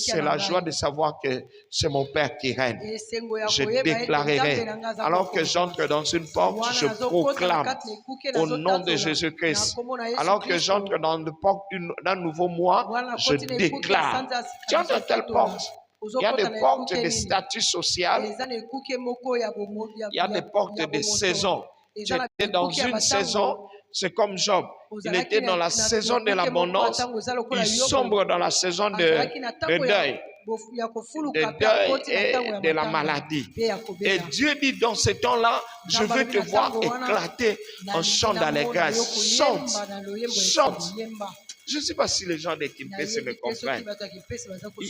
C'est la joie de savoir que c'est mon Père qui règne. Je déclarerai, alors que j'entre dans une porte, je proclame au nom de Jésus-Christ. Alors que j'entre dans une porte d'un nouveau mois, je déclare. Tu entres dans quelle porte? Il y a des portes de statut social. Il y a des portes de saison. J'étais dans une saison, c'est comme Job. Il était dans la saison de l'abondance. Il sombre dans la saison de deuil. De deuil et de la maladie. Et Dieu dit dans ce temps-là, je veux te voir éclater en chant d'allégresse. Chante. Je ne sais pas si les gens de Kimpese me comprennent.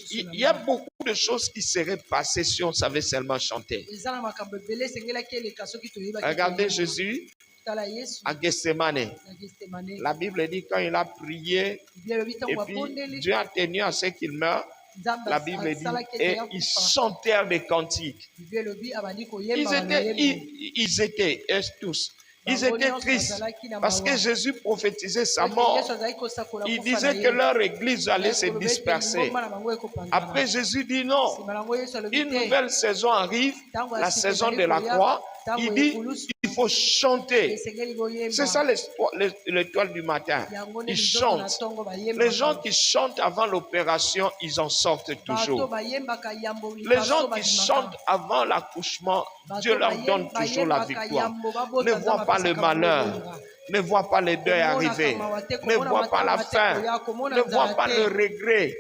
Il y a beaucoup de choses qui seraient passées si on savait seulement chanter. Regardez Jésus à Gethsemane. La Bible dit quand il a prié et puis Dieu a tenu à ce qu'il meure. La Bible dit, et ils chantèrent des cantiques. Ils étaient tous. Ils étaient tristes parce que Jésus prophétisait sa mort. Il disait que leur église allait se disperser. Après, Jésus dit non. Une nouvelle saison arrive, la saison de la croix. Il dit, il faut chanter. C'est ça l'étoile du matin. Ils chantent. Les gens qui chantent avant l'opération, ils en sortent toujours. Les gens qui chantent avant l'accouchement, Dieu leur donne toujours la victoire. Ne vois pas le malheur. Ne vois pas les deuils arriver. Ne vois pas la faim. Ne vois pas le regret.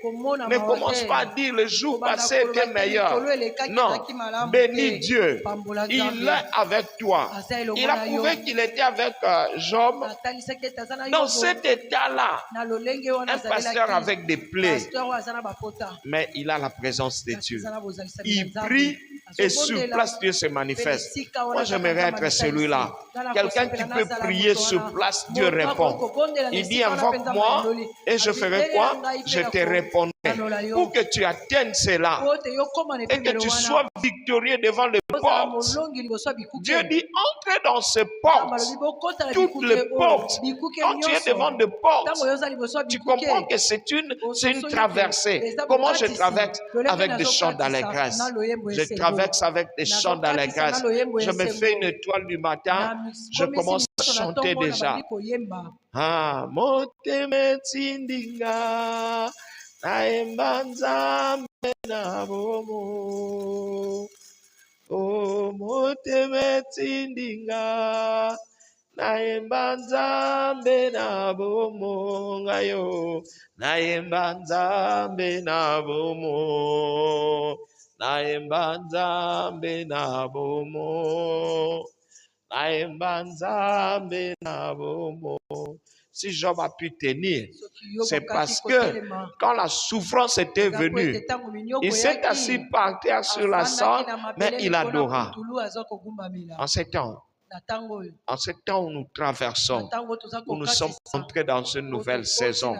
Ne commence pas à dire le jour passé était meilleur. Non. Bénis Dieu. Il est avec toi. Il a prouvé qu'il était avec Job. Dans cet état-là, un pasteur avec des plaies. Mais il a la présence de Dieu. Il prie et sur place Dieu se manifeste. Moi j'aimerais être celui-là. Quelqu'un qui peut prier sur place, Dieu répond. Il dit invoque-moi et je ferai quoi? Je te répondrai. Pour que tu atteignes cela et que tu sois victorieux devant les portes. Dieu dit entre dans ces portes. Toutes les portes. Quand tu es devant des portes, tu comprends que c'est une traversée. Comment je traverse? Avec des chants d'allégresse. Je traverse avec des chants d'allégresse. Je me fais une étoile du matin. Je commence à chanter déjà. Ah, moteme tindinga, naemba nzambe na bomo. Oh, moteme tindinga, naemba nzambe na bomo ngayo. Naemba nzambe na bomo. Naemba nzambe na bomo. Si Job a pu tenir, c'est parce que quand la souffrance était venue, il s'est assis par terre sur la cendre, mais il adora. En ce temps où nous traversons, où nous sommes entrés dans une nouvelle saison,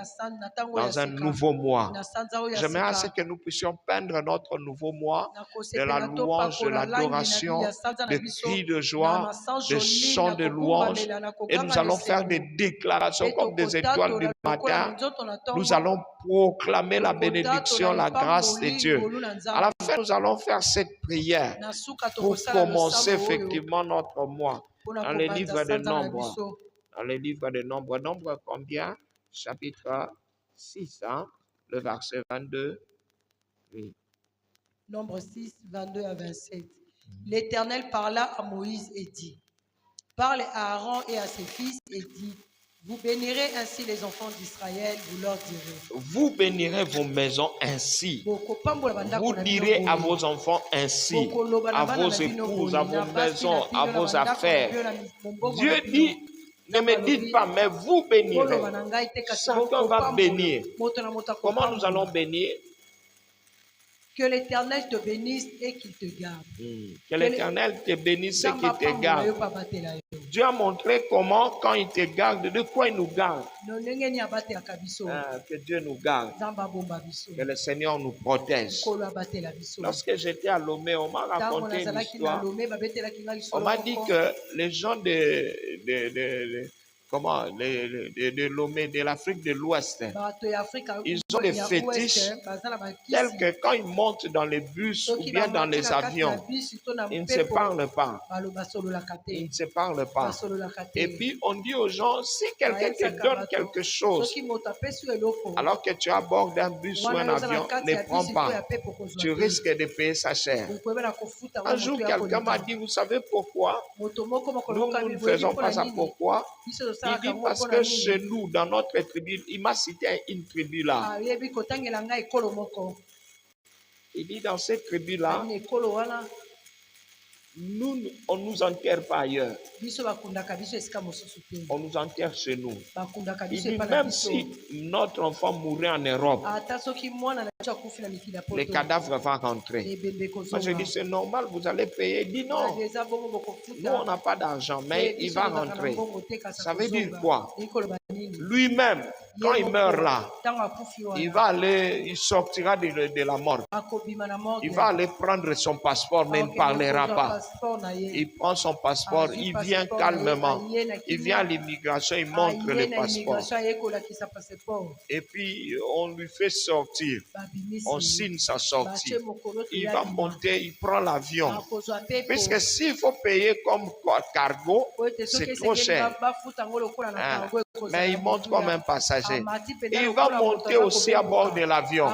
dans un nouveau mois, j'aimerais que nous puissions peindre notre nouveau mois de la louange, de l'adoration, des cris de joie, des chants de louange, et nous allons faire des déclarations comme des étoiles du matin. Nous allons proclamer la bénédiction, la grâce de Dieu. À la fin, nous allons faire cette prière pour commencer effectivement notre mois. Dans les livres de Nombres. Dans les livres de Nombres. Nombre combien? Chapitre 6, hein? Le verset 22. Oui. Nombre 6, 22 à 27. L'Éternel parla à Moïse et dit, parle à Aaron et à ses fils et dit, vous bénirez ainsi les enfants d'Israël, vous leur direz. Vous bénirez vos maisons ainsi. Vous direz à vos enfants ainsi, à vos épouses, à vos maisons, à vos affaires. Dieu dit, ne me dites pas, mais vous bénirez. Chacun va bénir. Comment nous allons bénir? Que l'Éternel te bénisse et qu'il te garde. Que l'Éternel te bénisse et qu'il te garde. Dieu a montré comment, quand il te garde, de quoi il nous garde. Que Dieu nous garde. Que le Seigneur nous protège. Lorsque j'étais à Lomé, on m'a raconté une histoire. On m'a dit que les gens de Lomé, de l'Afrique de l'Ouest, ils ont des fétiches tels que quand ils montent dans les bus ou bien dans les avions, ils ne se parlent pas. Ils ne se parlent pas. Et puis on dit aux gens, si quelqu'un te donne quelque chose, alors que tu es à bord d'un bus ou un avion, ne prends pas. Tu risques de payer ça cher. Un jour, quelqu'un m'a dit, vous savez pourquoi? Nous ne faisons pas ça. Pourquoi? Il dit parce que chez nous, dans notre tribu, il m'a cité une tribu là. Il dit dans cette tribu-là, nous, on ne nous enterre pas ailleurs. On nous enterre chez nous. Il dit même si notre enfant mourait en Europe, les cadavres vont rentrer. Moi je dis c'est normal, vous allez payer. Il dit non, nous on n'a pas d'argent, mais il va rentrer. Ça veut dire quoi? Lui-même, quand il meurt là, il va aller, il sortira de la mort. Il va aller prendre son passeport, mais il ne parlera pas. Il prend son passeport, il vient calmement. Il vient à l'immigration, il montre le passeport. Et puis, on lui fait sortir. On signe sa sortie. Il va monter, il prend l'avion. Puisque s'il faut payer comme cargo, c'est trop cher. Hein? Mais il monte comme un passager. Il va monter aussi à bord de l'avion.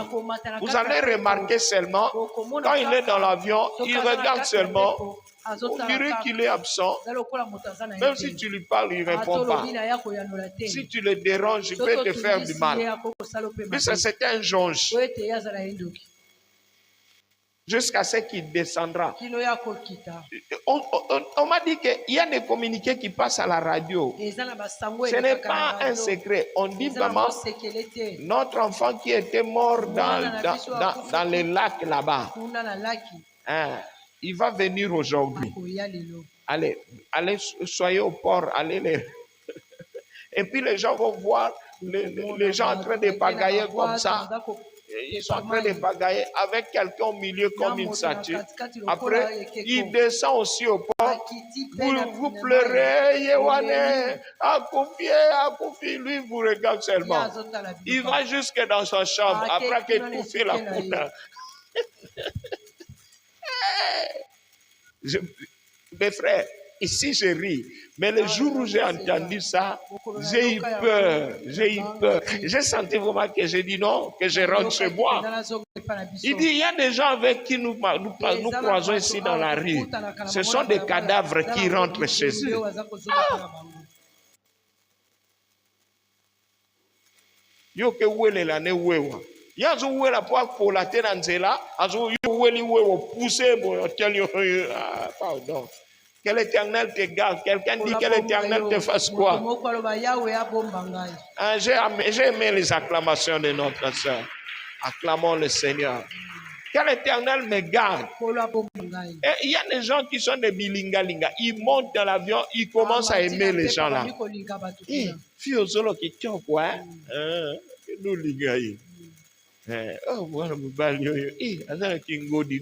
Vous allez remarquer seulement, quand il est dans l'avion, il regarde seulement. On dirait qu'il est absent. Même si tu lui parles, il ne répond pas. Si tu le déranges, il peut te faire du mal. Puisque c'est un jonge. Jusqu'à ce qu'il descendra. On m'a dit qu'il y a des communiqués qui passent à la radio. Ce n'est pas un secret. On dit vraiment, notre enfant qui était mort dans les lacs là-bas, hein, il va venir aujourd'hui. Allez, soyez au port, allez les... Et puis les gens vont voir les gens en train de pagailler comme ça. Ils sont en train de pagailler avec quelqu'un au milieu comme une statue. Après, il descend aussi au port. Vous pleurez, Yewane, Akoufi, lui vous regarde seulement. Il va jusque dans sa chambre après que Koufi l'a coupé. Mes frères, ici je ris, mais le jour où j'ai entendu ça, j'ai eu peur, J'ai senti vraiment que j'ai dit non, que je rentre chez moi. Il dit, il y a des gens avec qui nous croisons ici dans la rue. Ce sont des cadavres qui rentrent chez eux. Yo ke wele la ne wewa. Yazo wela pour la terre nzela, azo yo weli wewo pousser bon tel yo pardon. Que l'Éternel te garde. Quelqu'un dit que l'Éternel te fasse quoi? J'ai aimé les acclamations de notre soeur. Acclamons le Seigneur. Que l'Éternel me garde. Et il y a des gens qui sont des bilingalinga. Ils montent dans l'avion, ils commencent à aimer les gens là. Fiozolo qui tient quoi? Nous lingaï. Oh, voilà, vous balio. Azana qui ngodi.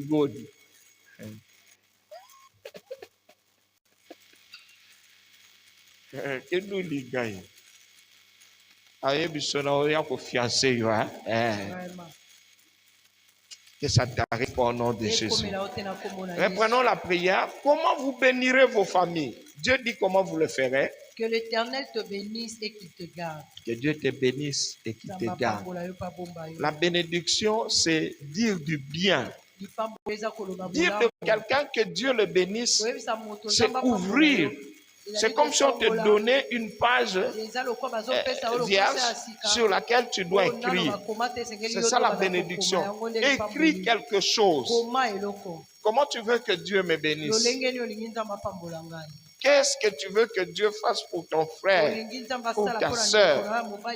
Que nous lingaï. Aïe, bisona oya pour fiancer yo. Que ça t'arrive au nom de Jésus. Reprenons la prière. Comment vous bénirez vos familles? Dieu dit comment vous le ferez. Que l'Éternel te bénisse et qu'il te garde. Que Dieu te bénisse et qu'il te garde. La bénédiction, c'est dire du bien. Dire de quelqu'un que Dieu le bénisse, c'est ouvrir. C'est comme si on te donnait une page vierge sur laquelle tu dois écrire. C'est ça la bénédiction. Écris quelque chose. Comment tu veux que Dieu me bénisse? Qu'est-ce que tu veux que Dieu fasse pour ton frère, pour ta soeur?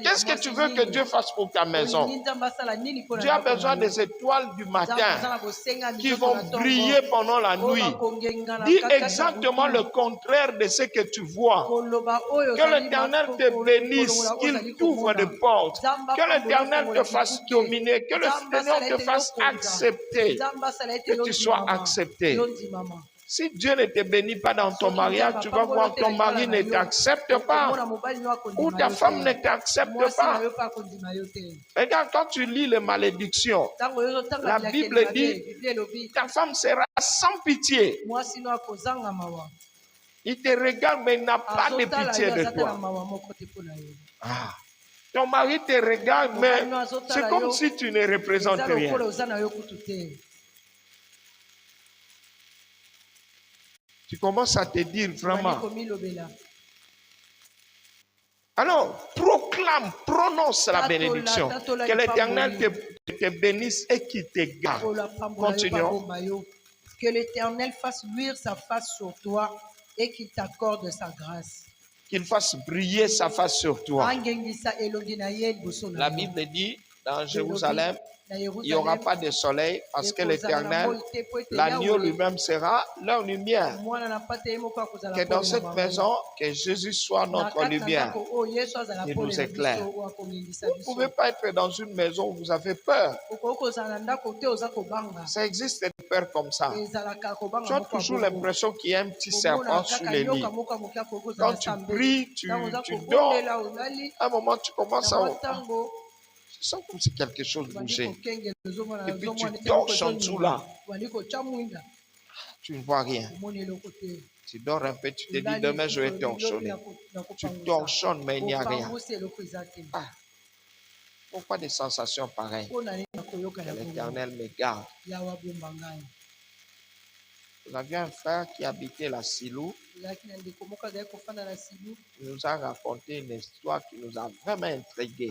Qu'est-ce que tu veux que Dieu fasse pour ta maison? Dieu a besoin des étoiles du matin qui vont briller pendant la nuit. Dis exactement le contraire de ce que tu vois. Que l'Éternel te bénisse, qu'il t'ouvre des portes. Que l'Éternel te fasse dominer, que le Seigneur te fasse accepter, que tu sois accepté. Si Dieu ne te bénit pas dans ton mariage, tu vas voir ton mari ne t'accepte pas. Ou ta femme ne t'accepte pas. Regarde, quand tu lis les malédictions, la Bible dit, ta femme sera sans pitié. Il te regarde, mais il n'a pas de pitié de toi. Ah. Ton mari te regarde, mais c'est comme si tu ne représentes rien. Tu commences à te dire vraiment. Alors, proclame, prononce la bénédiction. Que l'Éternel te bénisse et qu'il te garde. Continuons. Que l'Éternel fasse luire sa face sur toi et qu'il t'accorde sa grâce. Qu'il fasse briller sa face sur toi. La Bible dit dans Jérusalem, Il n'y aura pas de soleil parce que l'Éternel, l'agneau lui-même sera leur lumière. Que dans cette maison, que Jésus soit notre lumière. Il nous éclaire. Vous ne pouvez pas être dans une maison où vous avez peur. Ça existe des peurs comme ça. Tu as toujours l'impression qu'il y a un petit serpent sous les lits. Quand tu pries, tu dors. À un moment, tu commences à... Je sens comme si quelque chose bougeait. Et puis tu torches en dessous là. Tu ne vois rien. Tu dors un peu, tu te dis demain je vais torchonner. Tu torchonnes mais il n'y a rien. Ah, pourquoi des sensations pareilles? Que l'Éternel me garde. Vous aviez un frère qui habitait la Silou. Il nous a raconté une histoire qui nous a vraiment intrigués.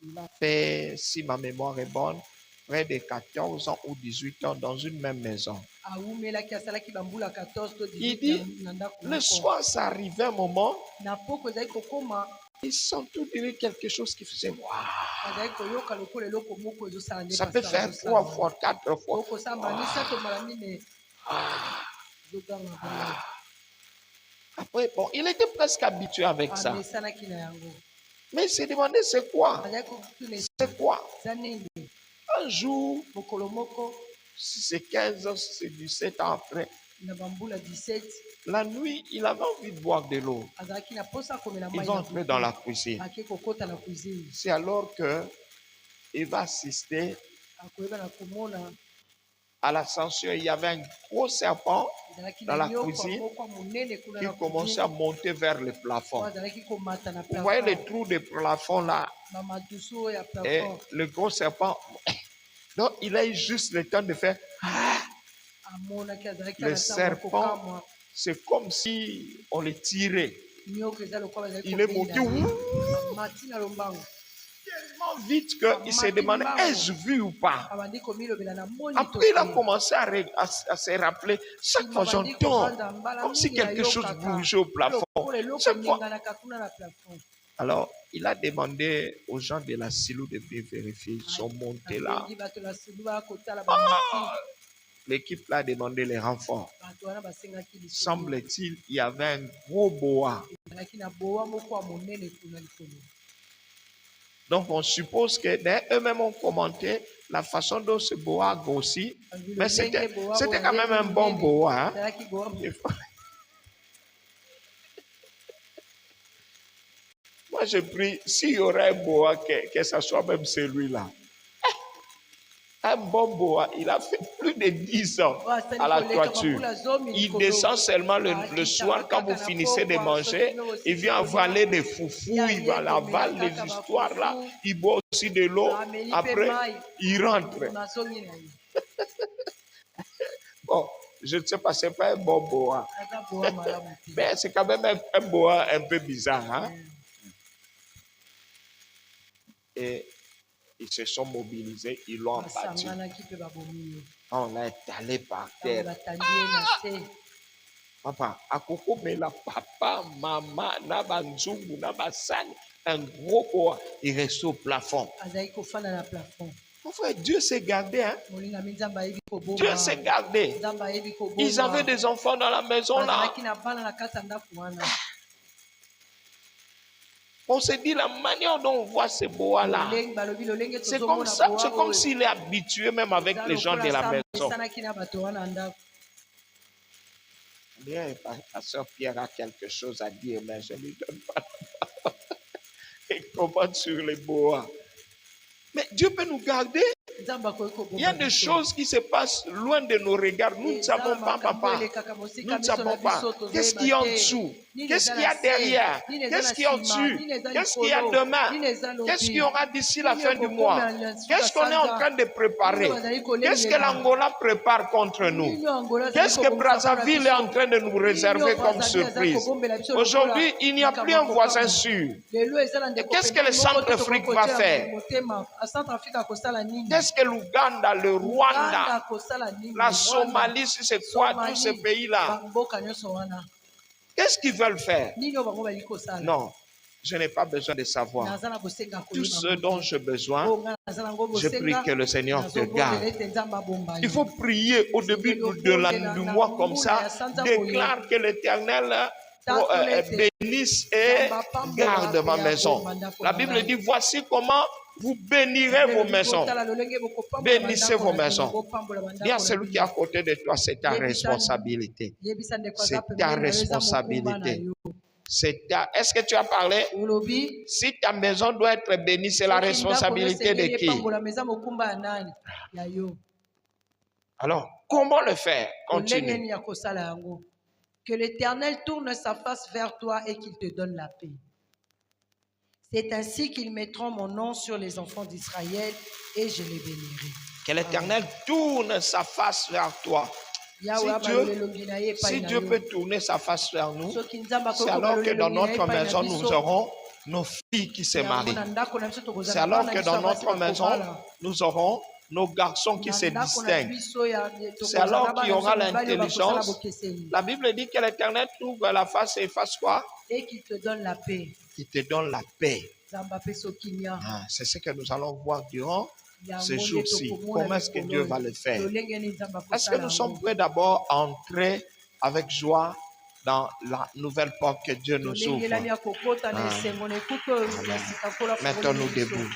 Il a fait, si ma mémoire est bonne, près de 14 ans ou 18 ans dans une même maison. Il dit, le soir, ça arrivait un moment, ils sont tous dit quelque chose qui faisait waouh. Ça peut faire 3 fois, 4 fois. Après, bon, il était presque habitué avec ça. Mais il s'est demandé c'est quoi? C'est quoi? Un jour, si c'est 15 ans, si c'est 17 ans après, la nuit, il avait envie de boire de l'eau. Il va entrer dans la cuisine. C'est alors qu'il va assister à l'ascension. Il y avait un gros serpent dans la cuisine qui commençait à monter vers le plafond. Vous voyez les trous de plafond là? Et le gros serpent, donc il a eu juste le temps de faire. Le serpent, c'est comme si on le tirait. Il est monté tellement vite qu'il s'est demandé, ai-je vu ou pas? Après, il a commencé à se rappeler, chaque fois j'entends comme si quelque chose bougeait au plafond. Alors, il a demandé aux gens de la Silou de bien vérifier. Ils sont montés là. L'équipe l'a demandé les renforts. Semble-t-il, il y avait un gros boa. Donc, on suppose que eux-mêmes ont commenté la façon dont ce boa a grossi. Mais c'était quand même un bon boa. Hein? Moi, je prie, s'il y aurait un boa, que ce soit même celui-là. Un bon boa, il a fait plus de 10 ans à la toiture. Il descend seulement le soir quand vous finissez de manger. Il vient avaler des foufous, il va l'avaler des histoires là. Il boit aussi de l'eau. Après, il rentre. Bon, je ne sais pas, ce n'est pas un bon boa. Mais c'est quand même un boa un peu bizarre. Hein? Et ils se sont mobilisés, ils l'ont abattu. On l'a étalé par terre. Papa, akoko mais la papa, maman, nabanzungu, nabasani, un gros bois, il reste au plafond. Mon frère, Dieu s'est gardé. Hein? Dieu s'est gardé. Ils avaient des enfants dans la maison là. On se dit la manière dont on voit ce bois-là, c'est comme ça, c'est comme s'il est habitué même avec les gens de la maison. Bien, pasteur Pierre a quelque chose à dire, mais je ne lui donne pas la parole. Il commente sur les bois. Mais Dieu peut nous garder. Il y a des choses qui se passent loin de nos regards. Nous ne savons pas, papa. Nous ne savons pas. Qu'est-ce qu'il y a en dessous? Qu'est-ce qu'il y a derrière? Qu'est-ce qu'il y a au-dessus? Qu'est-ce qu'il y a demain? Qu'est-ce qu'il y aura d'ici la fin du mois? Qu'est-ce qu'on est en train de préparer? Qu'est-ce que l'Angola prépare contre nous? Qu'est-ce que Brazzaville est en train de nous réserver comme surprise? Aujourd'hui, il n'y a plus un voisin sûr. Qu'est-ce que le Centrafrique va faire? Qu'est-ce que l'Ouganda, le Rwanda, la Somalie, c'est quoi tous ces pays-là? Qu'est-ce qu'ils veulent faire? Non. Je n'ai pas besoin de savoir. naza na bosenga Tout koyeba ce ngo dont te. j'ai besoin, Oh, nga naza nango je prie bosenga, que le Seigneur te nazobondela garde. ete Nzambe abomba Il yo. faut prier au début du mois comme ça. Déclare que l'Éternel bénisse et garde ma maison. La Bible dit, voici comment vous bénirez vos maisons. Bénissez vos maisons. Dis à celui qui est à côté de toi, c'est ta responsabilité. C'est ta responsabilité. Est-ce que tu as parlé? Si ta maison doit être bénie, c'est la responsabilité de qui? Alors, comment le faire? Continue. Que l'Éternel tourne sa face vers toi et qu'il te donne la paix. C'est ainsi qu'ils mettront mon nom sur les enfants d'Israël et je les bénirai. Que l'Éternel tourne sa face vers toi. Si Dieu peut tourner sa face vers nous, c'est alors que dans notre maison, nous aurons nos filles qui se marient. C'est alors que dans notre maison, nous aurons nos garçons qui se distinguent. C'est alors qu'il y aura l'intelligence. La Bible dit que l'Éternel t'ouvre la face et fasse quoi? Et qu'il te donne la paix. Il te donne la paix. C'est ce que nous allons voir durant ce jour-ci. Comment est-ce que Dieu va le faire? Est-ce que nous sommes prêts d'abord à entrer avec joie dans la nouvelle porte que Dieu nous ouvre? Mettons-nous debout.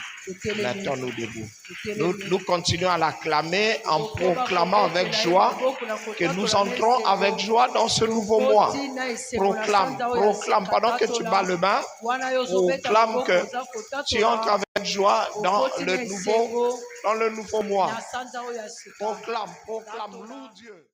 Mettons-nous debout. Nous continuons à l'acclamer en proclamant avec joie que nous entrons avec joie dans ce nouveau mois. Proclame, proclame. Pendant que tu bats le bain, proclame que tu entres avec joie dans le nouveau mois. Proclame, proclame, loue Dieu.